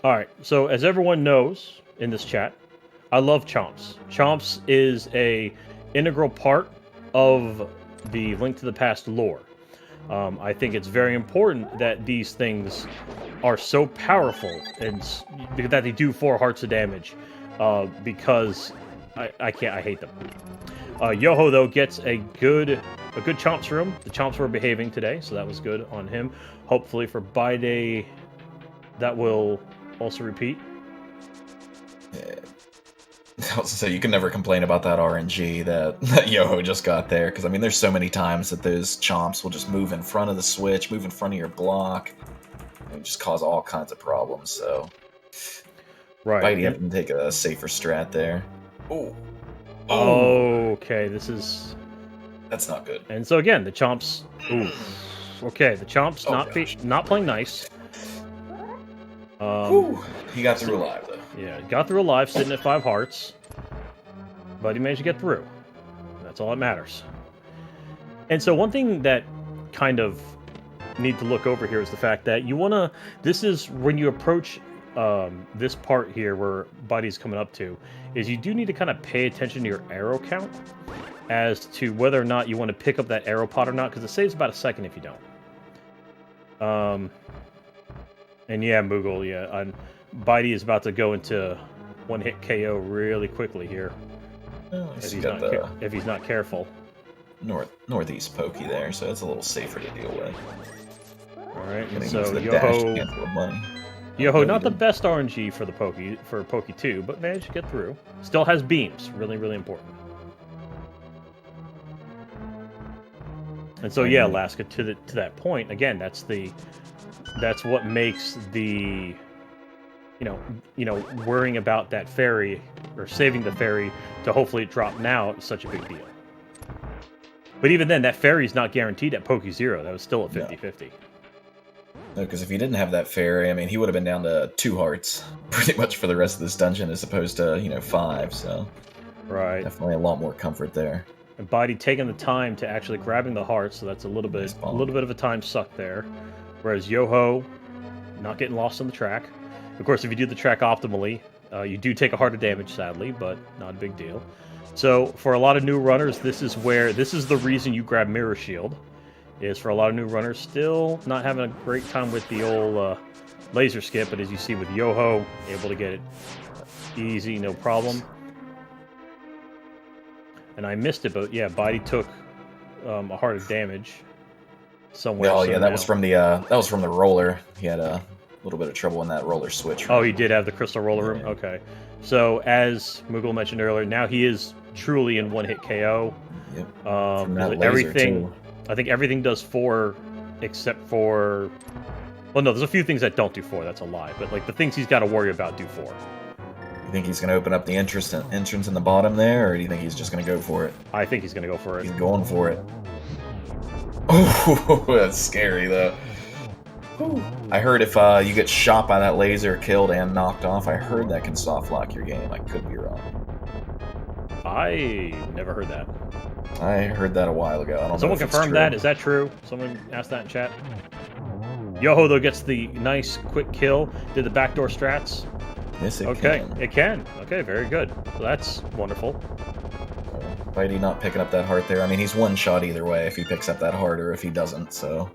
Alright, so as everyone knows in this chat, I love Chomps. Chomps is a integral part of the Link to the Past lore. I think it's very important that these things are so powerful and that they do 4 hearts of damage, because I hate them. Yoho though gets a good Chomps room. The Chomps were behaving today, so that was good on him. Hopefully for Bydey, that will also repeat. Yeah. So you can never complain about that RNG that Yoho just got there, because I mean there's so many times that those chomps will just move in front of the switch, move in front of your block, and just cause all kinds of problems. So right, Bydey having to take a safer strat there. Oh, okay, that's not good. And so again, the chomps. Ooh, okay, the chomps not playing nice. He got through alive though. Yeah, got through alive, sitting at 5 hearts. But he managed to get through. That's all that matters. And so one thing that kind of need to look over here is the fact that you want to... This is when you approach this part here where Bydey's coming up to is you do need to kind of pay attention to your arrow count as to whether or not you want to pick up that arrow pot or not, because it saves about a second if you don't. And yeah, Moogle, yeah, Bydey is about to go into one-hit KO really quickly here. Well, If he's not careful. Northeast pokey there, so it's a little safer to deal with. All right, And so the Yoho, dash of money. Yoho, not the best RNG for the Pokey 2, but managed to get through. Still has beams, really, really important. And so yeah, Alaska, to that point again, that's what makes the worrying about that ferry or saving the ferry to hopefully drop now such a big deal. But even then, that ferry's not guaranteed at Pokey 0. That was still a 50-50. No, because if he didn't have that ferry, I mean, he would have been down to 2 hearts pretty much for the rest of this dungeon as opposed to, 5. So right, definitely a lot more comfort there. And Bydey taking the time to actually grabbing the heart, so that's a little bit of a time suck there. Whereas Yoho, not getting lost on the track. Of course, if you do the track optimally, you do take a heart of damage, sadly, but not a big deal. So for a lot of new runners, this is the reason you grab Mirror Shield. Is for a lot of new runners still not having a great time with the old laser skip, but as you see with Yoho, able to get it easy, no problem. And I missed it, but yeah, Bydey took a heart of damage somewhere. Oh yeah, that was from the roller. He had a little bit of trouble in that roller switch. Oh, he did have the crystal roller room. Okay, so as Moogle mentioned earlier, now he is truly in one-hit KO. Yep. Everything. I think everything does 4, except for... Well, no, there's a few things that don't do 4. That's a lie. But like the things he's got to worry about do 4. You think he's going to open up the entrance in the bottom there, or do you think he's just going to go for it? I think he's going to go for it. He's going for it. Oh, that's scary, though. I heard if you get shot by that laser, killed, and knocked off, I heard that can soft lock your game. I could be wrong. I never heard that. I heard that a while ago. I don't know. Someone confirm that. Is that true? Someone asked that in chat. Yoho, though, gets the nice quick kill. Did the backdoor strats? Yes, it can. It can. Okay, very good. So that's wonderful. Bydey not picking up that heart there. I mean, he's one shot either way if he picks up that heart or if he doesn't, so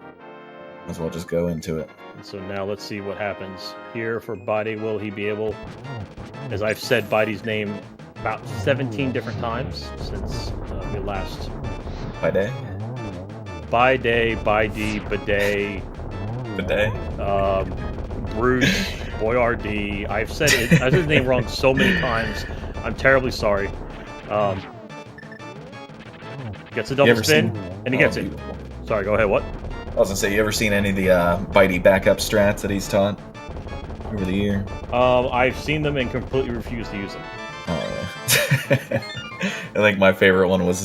might as well just go into it. And so now let's see what happens here for Bydey. Will he be able... As I've said Bydey's name about 17 different times since we last... Bydey? Bydey, Bydey, Bruce, Boyardee. I've said his name wrong so many times. I'm terribly sorry. Gets a double spin, and he gets it. Sorry, go ahead, what? I was gonna say, you ever seen any of the Bydey backup strats that he's taught over the year? I've seen them and completely refuse to use them. Oh, yeah. I think my favorite one was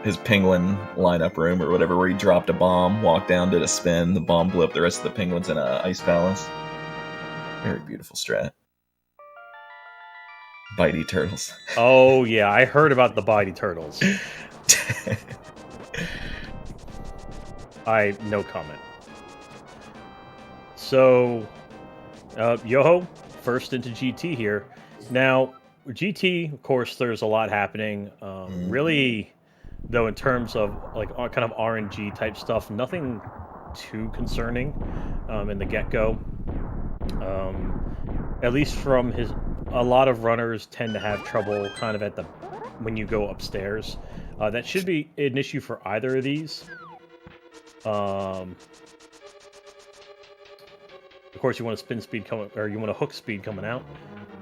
his penguin lineup room or whatever, where he dropped a bomb, walked down, did a spin, the bomb blew up the rest of the penguins in a ice palace. Very beautiful strat. Bydey turtles. Oh, yeah, I heard about the Bydey turtles. No comment. So, Yoho, first into GT here. Now, GT, of course, there's a lot happening. Really, though, in terms of like kind of RNG type stuff, nothing too concerning in the get-go. At least from a lot of runners tend to have trouble kind of when you go upstairs. That should be an issue for either of these. Of course, you want to spin speed coming, or you want to hook speed coming out.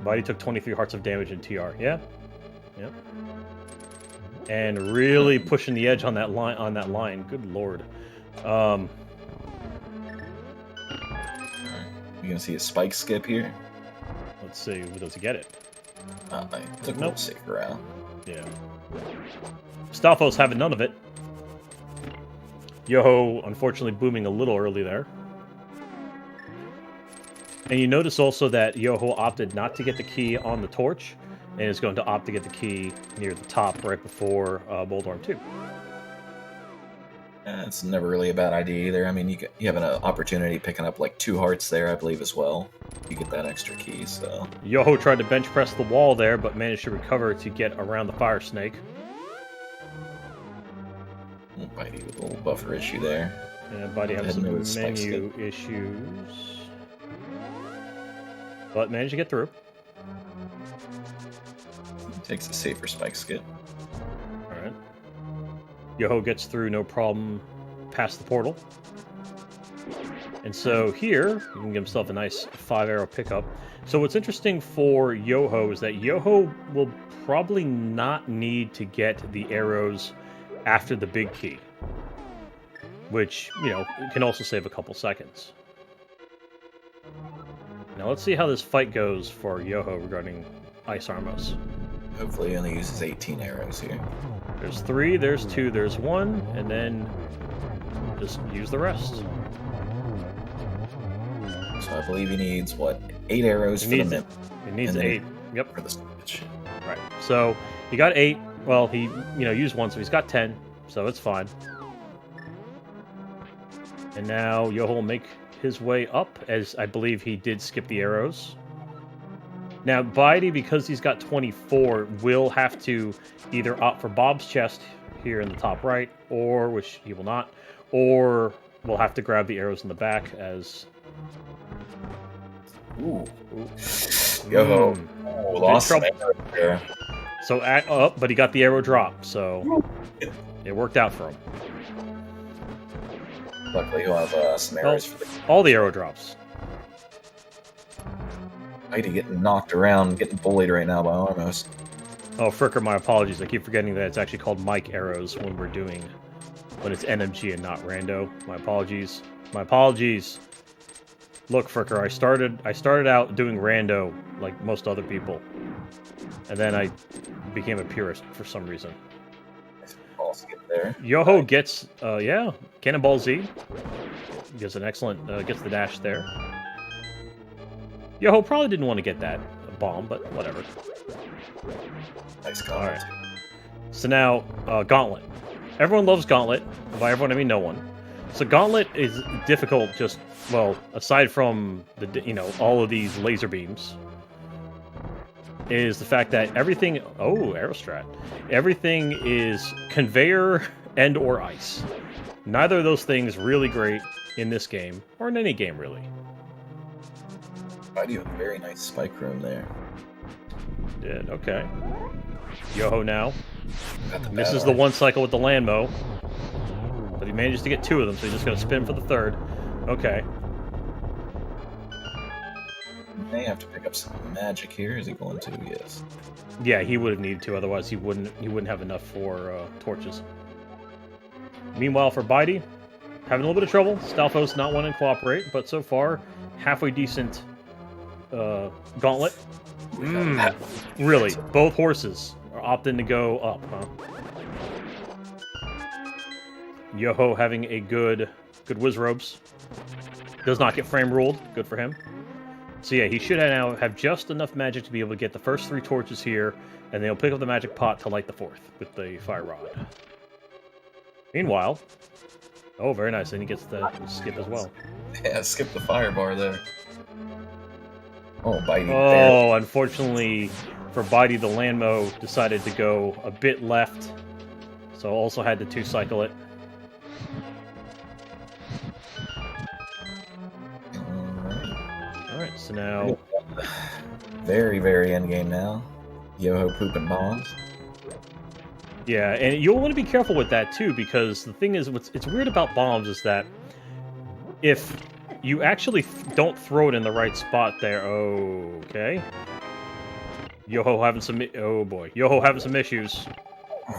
Bydey took 23 hearts of damage in TR. Yeah, yep. And really pushing the edge on that line. Good lord. You gonna see a spike skip here? Let's see. Does he get it? I took a little safer route. Yeah. Stalfo's having none of it. Yoho, unfortunately, booming a little early there. And you notice also that Yoho opted not to get the key on the torch, and is going to opt to get the key near the top right before Boldorm 2. It's never really a bad idea either. I mean, you have an opportunity picking up like 2 hearts there, I believe, as well. You get that extra key, so... Yoho tried to bench press the wall there, but managed to recover to get around the fire snake. Bydey with a little buffer issue there. And Bydey has some menu issues. But managed to get through. Takes a safer spike skip. Alright. Yoho gets through no problem past the portal. And so here, he can give himself a nice 5-arrow pickup. So what's interesting for Yoho is that Yoho will probably not need to get the arrows after the big key. Which, you know, can also save a couple seconds. Now let's see how this fight goes for Yoho regarding Ice Armos. Hopefully he only uses 18 arrows here. There's 3, there's 2, there's 1, and then just use the rest. So I believe he needs, what, 8 arrows for the minute? He needs 8. Yep. For the switch. Right. So he got 8. Well, he used 1, so he's got 10. So it's fine. And now Yoho will make his way up, as I believe he did skip the arrows. Now, Bydey, because he's got 24, will have to either opt for Bob's chest here in the top right, or, which he will not, or will have to grab the arrows in the back as... Ooh. Yoho lost some arrows there. So, but he got the arrow drop, so it worked out for him. Luckily, he'll have some arrows for the... All the arrow drops. Bydey getting knocked around, getting bullied right now by Armos. Oh, Fricker, my apologies. I keep forgetting that it's actually called Mike arrows when it's NMG and not rando. My apologies. My apologies. Look, Fricker, I started out doing rando like most other people. And then I became a purist for some reason. There. Yoho gets, Cannonball Z. Gets an excellent, gets the dash there. Yoho probably didn't want to get that bomb, but whatever. Nice comment. Alright. So now, Gauntlet. Everyone loves Gauntlet. By everyone, I mean no one. So Gauntlet is difficult just, well, aside from, all of these laser beams, is the fact that everything... Oh, Aerostrat. Everything is conveyor and or ice. Neither of those things really great in this game, or in any game, really. Bydey with a very nice spike room there. Did, okay. Yoho now. Misses the 1 cycle with the Landmo. But he manages to get 2 of them, so he's just going to spin for the 3rd. Okay. May have to pick up some magic here. Is he going to? Yes. Yeah, he would have needed to, otherwise he wouldn't have enough for torches. Meanwhile, for Bydey, having a little bit of trouble. Stalfos not wanting to cooperate, but so far, halfway decent Gauntlet. Really, both horses are opting to go up, huh? Yoho having a good whiz ropes. Does not get frame ruled. Good for him. So yeah, he should now have just enough magic to be able to get the first 3 torches here, and then he'll pick up the magic pot to light the 4th with the fire rod. Meanwhile, oh, very nice, and he gets the skip as well. Yeah, skip the fire bar there. Oh, Bydey. Oh, unfortunately for Bydey, the Landmo decided to go a bit left, so also had to 2-cycle it. Alright, so now... Very, very endgame now. Yoho pooping bombs. Yeah, and you'll want to be careful with that too, because the thing is, it's weird about bombs is that if you actually don't throw it in the right spot there... Okay. Yoho having some... Oh boy. Yoho having some issues.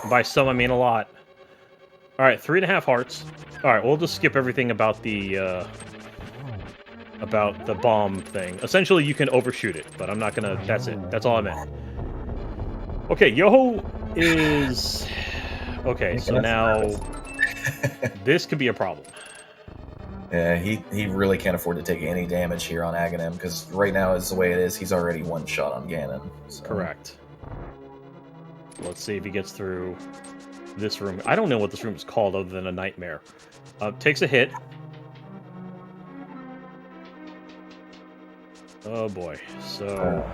By some, I mean a lot. Alright, 3.5 hearts. Alright, we'll just skip everything about the bomb thing. Essentially, you can overshoot it, but I'm not gonna... That's it. That's all I meant. Okay, Yoho is... Okay, so now... This could be a problem. Yeah, he really can't afford to take any damage here on Aghanim, because right now, as the way it is, he's already 1 shot on Ganon. So. Correct. Let's see if he gets through. this room. I don't know what this room is called other than a nightmare. Takes a hit. Oh boy. So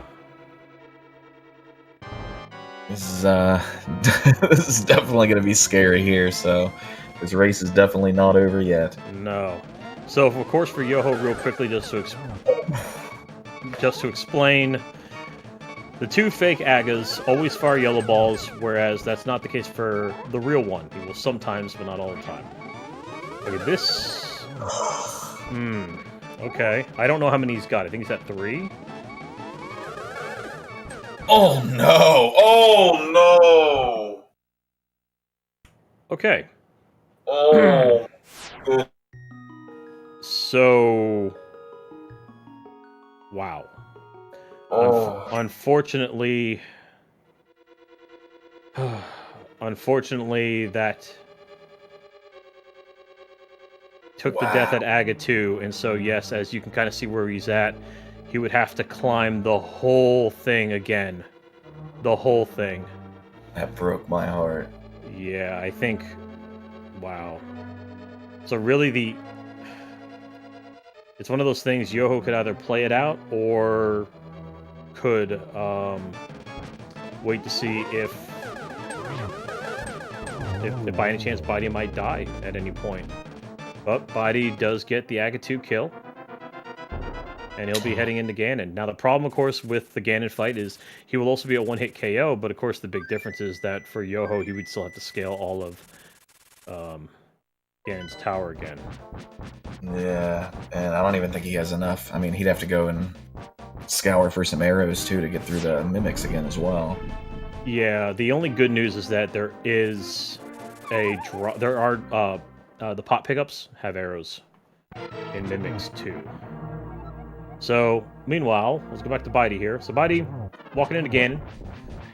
this is this is definitely going to be scary here. So this race is definitely not over yet. no. So of course for Yoho, real quickly, just to explain, the two fake Agas always fire yellow balls, whereas that's not the case for the real one. He will sometimes, but not all the time. Okay, this. Okay. I don't know how many he's got. I think he's at 3. Oh no! Oh no! Okay. Oh. So. Wow. Oh. Unfortunately, that took the death at Aga 2, and so yes, as you can kind of see where he's at, he would have to climb the whole thing again. The whole thing. That broke my heart. Yeah, I think... Wow. So really it's one of those things Yoho could either play it out, or could wait to see if by any chance Bydey might die at any point. But Bydey does get the Aga 2 kill, and he'll be heading into Ganon. Now the problem, of course, with the Ganon fight is he will also be a one-hit KO, but of course the big difference is that for Yoho he would still have to scale all of Ganon's tower again. Yeah, and I don't even think he has enough. I mean, he'd have to go and scour for some arrows too to get through the mimics again as well. Yeah, the only good news is that there is a there are the pot pickups have arrows in mimics too. So meanwhile, let's go back to Bydey here. So Bydey walking into Ganon.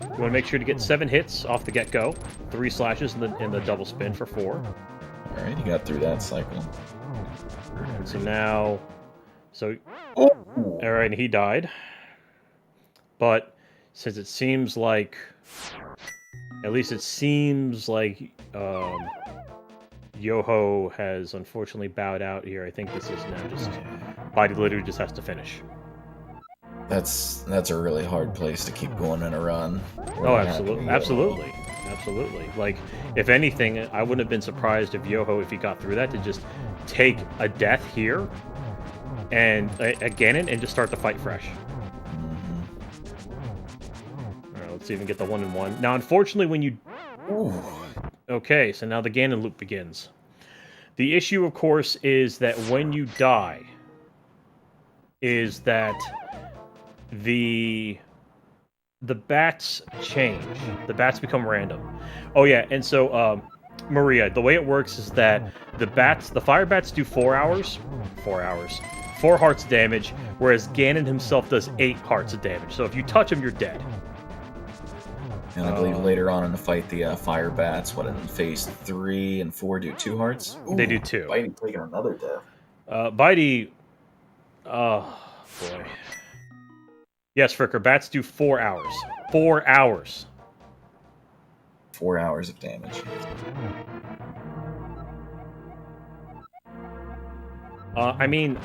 You want to make sure to get 7 hits off the get-go, 3 slashes in the double spin for 4. All right, he got through that cycle. So now, Oh. all right, and he died. But since it seems like, at least it seems like Yoho has unfortunately bowed out here. I think this is now just Bydey literally just has to finish. That's a really hard place to keep going in a run. Oh, absolutely. Like, if anything, I wouldn't have been surprised if Yoho, if he got through that, to just take a death here and a Ganon and just start the fight fresh. All right, let's even get the 1-1. Now, unfortunately, when you... Okay, so now the Ganon loop begins. The issue, of course, is that when you die, is that the bats change. The bats become random. Oh yeah, and so Maria, the way it works is that the fire bats do 4 hours, 4 hearts of damage, whereas Ganon himself does 8 hearts of damage. So if you touch him, you're dead. And I believe later on in the fight, the fire bats, in phase 3 and 4, do 2 hearts? Ooh, they do 2. Bydey taking another death. Bydey... Oh, boy. Yes, Fricker, bats do 4 hours. 4 hours. 4 hours of damage. I mean,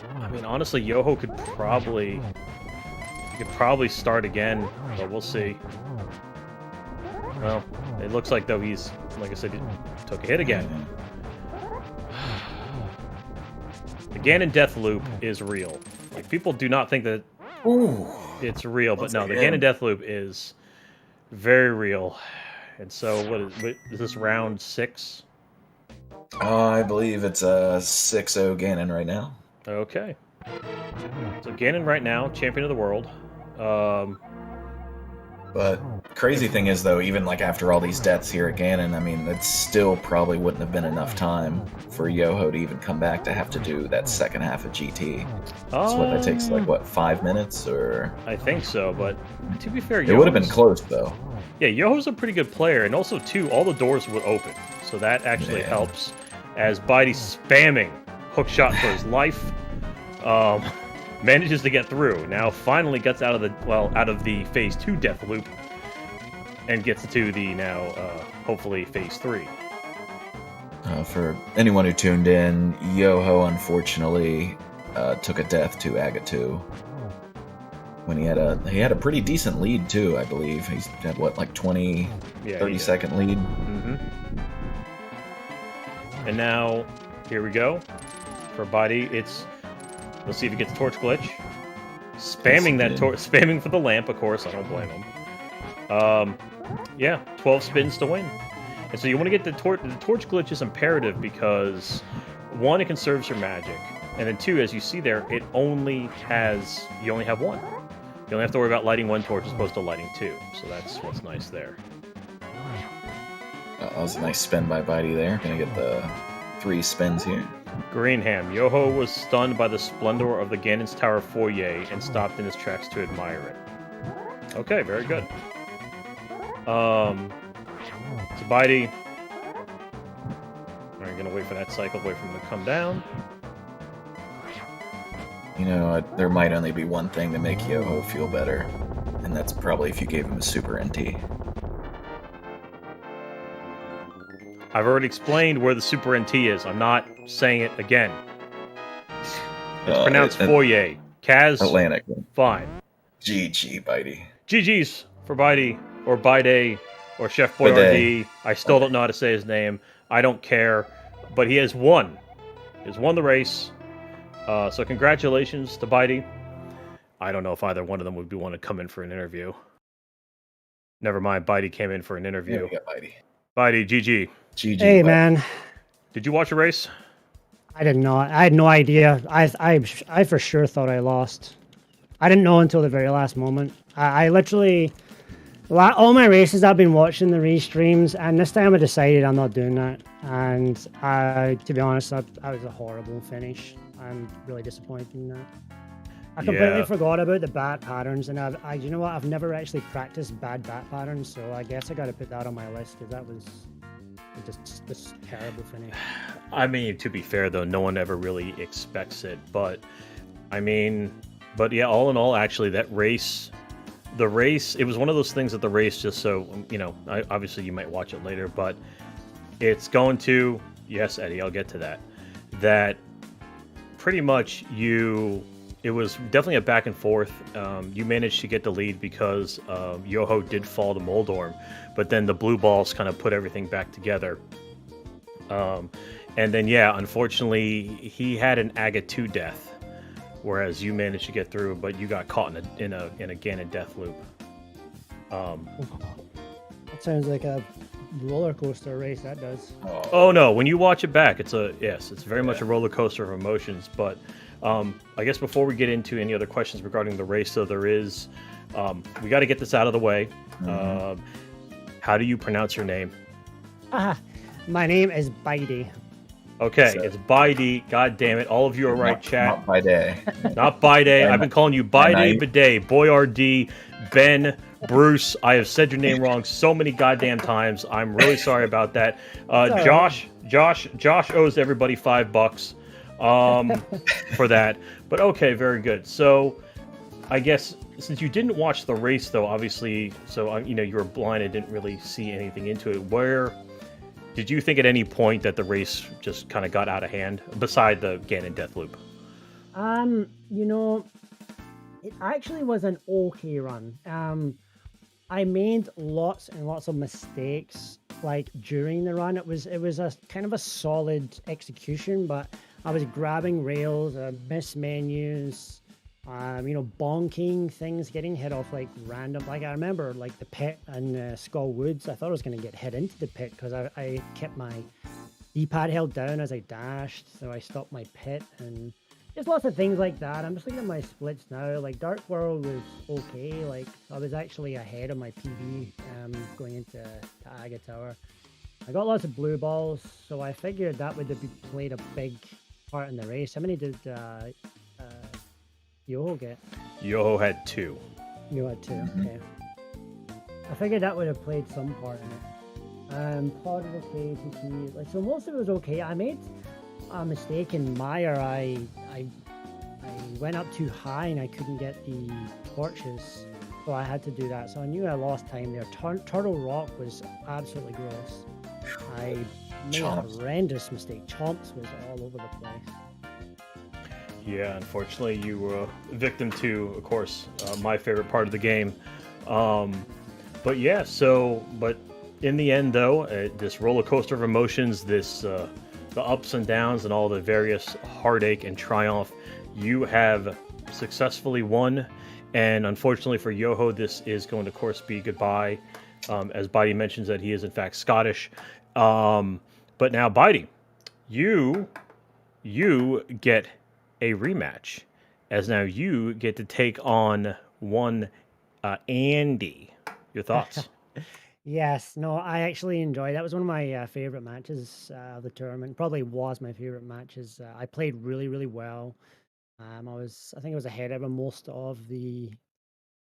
honestly, Yoho could probably start again, but we'll see. Well, it looks like, though, he's, like I said, he took a hit again. The Ganon death loop is real. Like, people do not think that it's real, but no, the Ganon death loop is very real. And so, what is this, round 6? I believe it's a 6-0 Ganon right now. Okay. So Ganon right now, champion of the world. But crazy thing is, though, even like after all these deaths here at Ganon, I mean, that still probably wouldn't have been enough time for Yoho to even come back to have to do that second half of GT. So what, that takes like, what, 5 minutes, or? I think so, but to be fair, it would have been close, though. Yeah, Yoho's a pretty good player, and also, too, all the doors would open. So that actually helps, as Bydey spamming hookshot for his life. Manages to get through. Now finally gets out of the phase 2 death loop. and gets to the now, hopefully, phase 3. For anyone who tuned in, Yoho unfortunately took a death to Agatu. When he had a pretty decent lead too, I believe. He's had what, like 30-second lead. Mm-hmm. And now, here we go. For Bydey, let's see if he gets torch glitch. Spamming for the lamp, of course. I don't blame him. Yeah, 12 spins to win. And so you want to get the torch glitch is imperative because 1, it conserves your magic, and then 2, as you see there, you only have 1. You only have to worry about lighting 1 torch as opposed to lighting 2. So that's what's nice there. That was a nice spin by Bydey there. Gonna get the 3 spins here. Greenham. Yoho was stunned by the splendor of the Ganon's Tower foyer and stopped in his tracks to admire it. Okay, very good. So Bydey. We're gonna wait for that cycle, wait for him to come down. You know, there might only be one thing to make Yoho feel better, and that's probably if you gave him a Super NT. I've already explained where the Super NT is. I'm not saying it again. It's pronounced foyer. Kaz, Atlantic. Fine. GG, Bydey. GG's for Bydey, or Bydey, or Chef Boyardee. I still don't know how to say his name. I don't care. But he has won. He has won the race. So congratulations to Bydey. I don't know if either one of them would want to come in for an interview. Never mind, Bydey came in for an interview. Yeah, we got Bydey. Bydey, GG. GG. Hey, Bydey. man. Did you watch a race? I did not. I had no idea. I for sure thought I lost. I didn't know until the very last moment. I literally... all my races I've been watching the restreams, and this time I decided I'm not doing that. And to be honest, that was a horrible finish. I'm really disappointed in that. I completely forgot about the bat patterns, and you know what? I've never actually practiced bad bat patterns, so I guess I got to put that on my list because that was just this terrible finish. I mean, to be fair though, no one ever really expects it, but yeah, all in all, actually, the race, it was one of those things that the race just so, obviously you might watch it later, but it's going to, yes, Eddie, I'll get to that pretty much it was definitely a back and forth. You managed to get the lead because Yoho did fall to Moldorm, but then the blue balls kind of put everything back together. And then, yeah, unfortunately, he had an Agatu death, whereas you managed to get through, but you got caught in a Ganon death loop. That sounds like a roller coaster race. That does. Oh no! When you watch it back, it's very much a roller coaster of emotions. But I guess before we get into any other questions regarding the race, though, there is we got to get this out of the way. Mm-hmm. How do you pronounce your name? My name is Bydey. Okay, it's Bydey. God damn it! All of you are right, chat. Not Bydey. Not Bydey. I've been calling you Bydey, Bydey, Boyardee, Ben, Bruce. I have said your name wrong so many goddamn times. I'm really sorry about that. Josh owes everybody $5 for that. But okay, very good. So I guess since you didn't watch the race, though, obviously, so you were blind and didn't really see anything into it. Where did you think at any point that the race just kind of got out of hand, beside the Ganon death loop? It actually was an okay run. I made lots and lots of mistakes, like during the run. It was a kind of a solid execution, but I was grabbing rails, missed menus, bonking things, getting hit off like random. Like I remember, like the pit in Skull Woods. I thought I was going to get hit into the pit because I kept my D-pad held down as I dashed, so I stopped my pit and. Just lots of things like that. I'm just looking at my splits now. Like Dark World was okay. Like I was actually ahead of my PB going into Aga Tower. I got lots of blue balls, so I figured that would have played a big part in the race. How many did Yoho get? Yoho had 2. You had 2. Okay. I figured that would have played some part in it. Pod was okay. TT. So most of it was okay. I made a mistake in Mire. I went up too high and I couldn't get the torches, so I had to do that. So I knew I lost time there. Turtle Rock was absolutely gross. I made a Chomps. horrendous mistake. Chomps was all over the place. Yeah, unfortunately, you were a victim to, of course, my favorite part of the game. But yeah, but in the end, though, this roller coaster of emotions, the ups and downs, and all the various heartache and triumph, you have successfully won. And unfortunately for Yoho, this is going to, of course, be goodbye. As Bydey mentions that he is, in fact, Scottish. But now, Bydey, you get a rematch, as now you get to take on one Andy. Your thoughts? Yes, no, I actually enjoyed. That was one of my favorite matches of the tournament. Probably was my favorite matches. I played really, really well. I think I was ahead of him most of the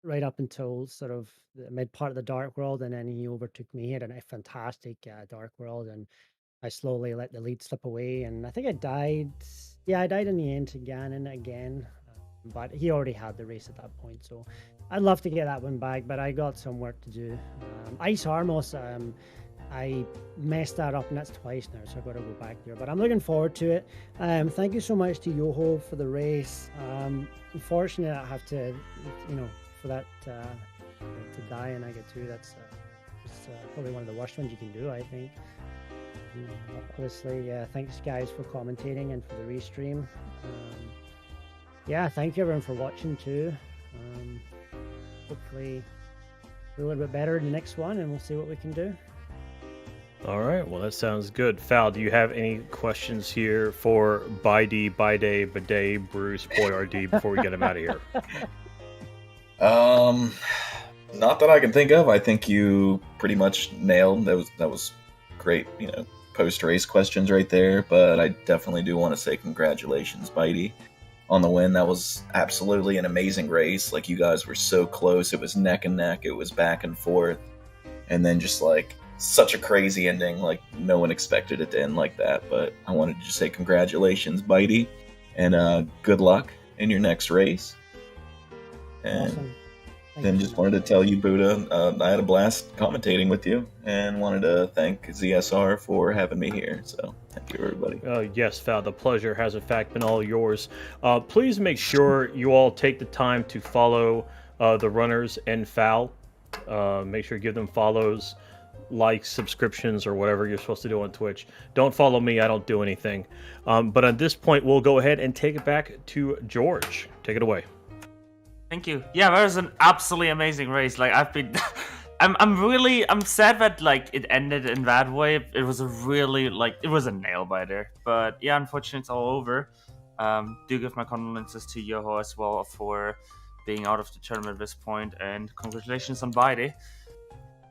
right up until sort of the mid part of the Dark World, and then he overtook me. He had a fantastic Dark World, and I slowly let the lead slip away. And I think I died. Yeah, I died in the end to Ganon again, but he already had the race at that point. So I'd love to get that one back, but I got some work to do. Ice Armos, I messed that up, and that's twice now, so I've got to go back there. But I'm looking forward to it. Thank you so much to Yoho for the race. Unfortunately, I have to, for that to die and I get through. That's probably one of the worst ones you can do, I think. Obviously, thanks guys for commentating and for the restream. Yeah, thank you everyone for watching too. Hopefully, do a little bit better in the next one, and we'll see what we can do. All right, well, that sounds good. Fal, do you have any questions here for Bydey, Bruce, Boyardee before we get him out of here? Not that I can think of. I think you pretty much nailed. That was great, post-race questions right there. But I definitely do want to say congratulations, Bydey, on the win. That was absolutely an amazing race. Like, you guys were so close. It was neck and neck. It was back and forth. And then just like such a crazy ending. Like, no one expected it to end like that. But I wanted to just say congratulations, Bydey, and good luck in your next race. And Awesome. then just wanted to tell you, Buddha, I had a blast commentating with you, and wanted to thank ZSR for having me here. So thank you, everybody. Yes, Fal, the pleasure has in fact been all yours. Please make sure you all take the time to follow the runners and Fal. Make sure you give them follows, likes, subscriptions, or whatever you're supposed to do on Twitch. Don't follow me, I don't do anything. But at this point, we'll go ahead and take it back to George. Take it away. Thank you. Yeah, that was an absolutely amazing race. Like, I've been, I'm sad that like it ended in that way. It was a really it was a nail biter. But yeah, unfortunately, it's all over. Do give my condolences to Yoho as well for being out of the tournament at this point, and congratulations on Bydey.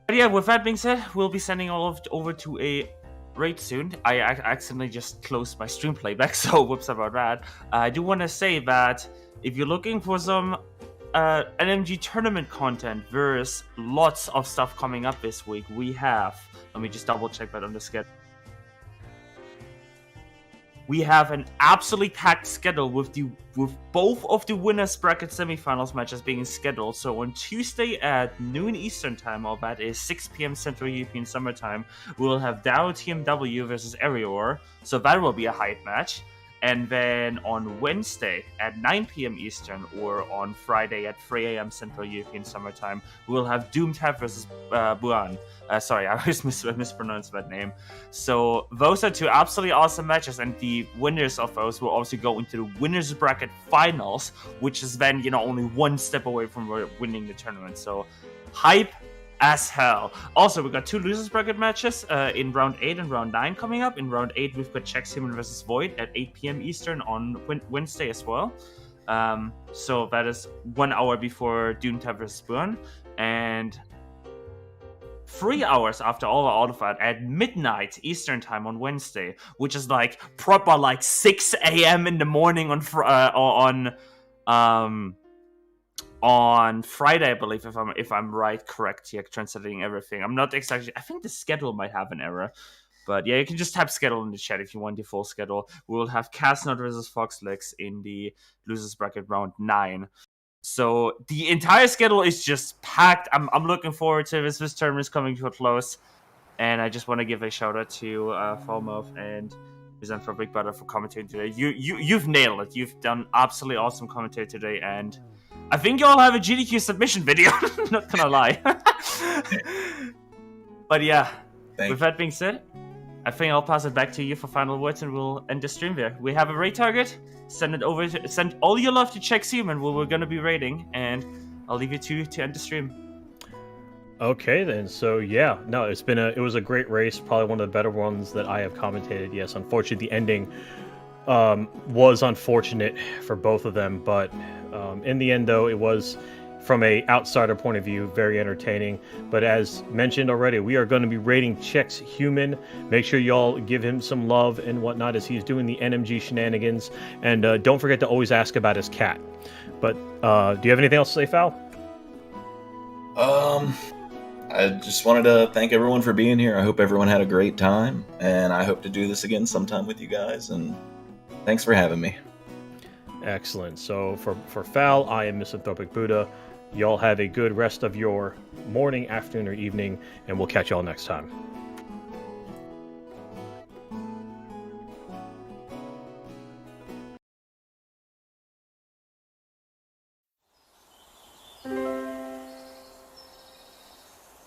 But yeah, with that being said, we'll be sending all of it over to a raid soon. I accidentally just closed my stream playback, so whoops about that. I do want to say that if you're looking for some NMG tournament content, there's lots of stuff coming up this week. We have, let me just double check that on the schedule. We have an absolutely packed schedule with both of the winners bracket semifinals matches being scheduled. So on Tuesday at noon Eastern time, or that is 6 p.m. Central European Summer Time, we'll have Dow TMW versus Erior. So that will be a hype match. And then on Wednesday at 9 p.m. Eastern, or on Friday at 3 a.m. Central European Summer Time, we'll have Doomed Have versus Buan. Sorry, I always mispronounced that name. So those are two absolutely awesome matches, and the winners of those will also go into the winners bracket finals, which is then, only one step away from winning the tournament. So hype as hell. Also, we've got two losers bracket matches in round 8 and round 9 coming up. In round 8, we've got Chex Human versus Void at 8 p.m. Eastern on Wednesday as well. So that is 1 hour before Doomed Have versus Burn, and 3 hours after all of that at midnight Eastern time on Wednesday, which is like proper 6 a.m. in the morning on Friday, I believe, if I'm correct here, translating everything. I'm not exactly. I think the schedule might have an error, but yeah, you can just type schedule in the chat if you want the full schedule. We will have Casnot versus Foxlex in the losers bracket round 9. So the entire schedule is just packed. I'm looking forward to this. This tournament is coming to a close. And I just want to give a shout out to Falmouth and Present for Big Brother for commentating today. You've nailed it. You've done absolutely awesome commentary today, and I think you all have a GDQ submission video. Not gonna lie. But yeah, with that being said, I think I'll pass it back to you for final words, and we'll end the stream there. We have a raid target. Send all your love to Chexium, and we're gonna be raiding, and I'll leave you to end the stream. Okay then, so yeah, no, it was a great race, probably one of the better ones that I have commentated. Yes, unfortunately the ending was unfortunate for both of them, but in the end though, it was, from a outsider point of view, very entertaining. But as mentioned already, we are going to be rating Chex Human. Make sure y'all give him some love and whatnot as he's doing the NMG shenanigans, and don't forget to always ask about his cat. But do you have anything else to say, Fal? I just wanted to thank everyone for being here. I hope everyone had a great time, and I hope to do this again sometime with you guys, and thanks for having me. Excellent. So for Fal, I am Misanthropic Buddha. Y'all have a good rest of your morning, afternoon, or evening, and we'll catch y'all next time.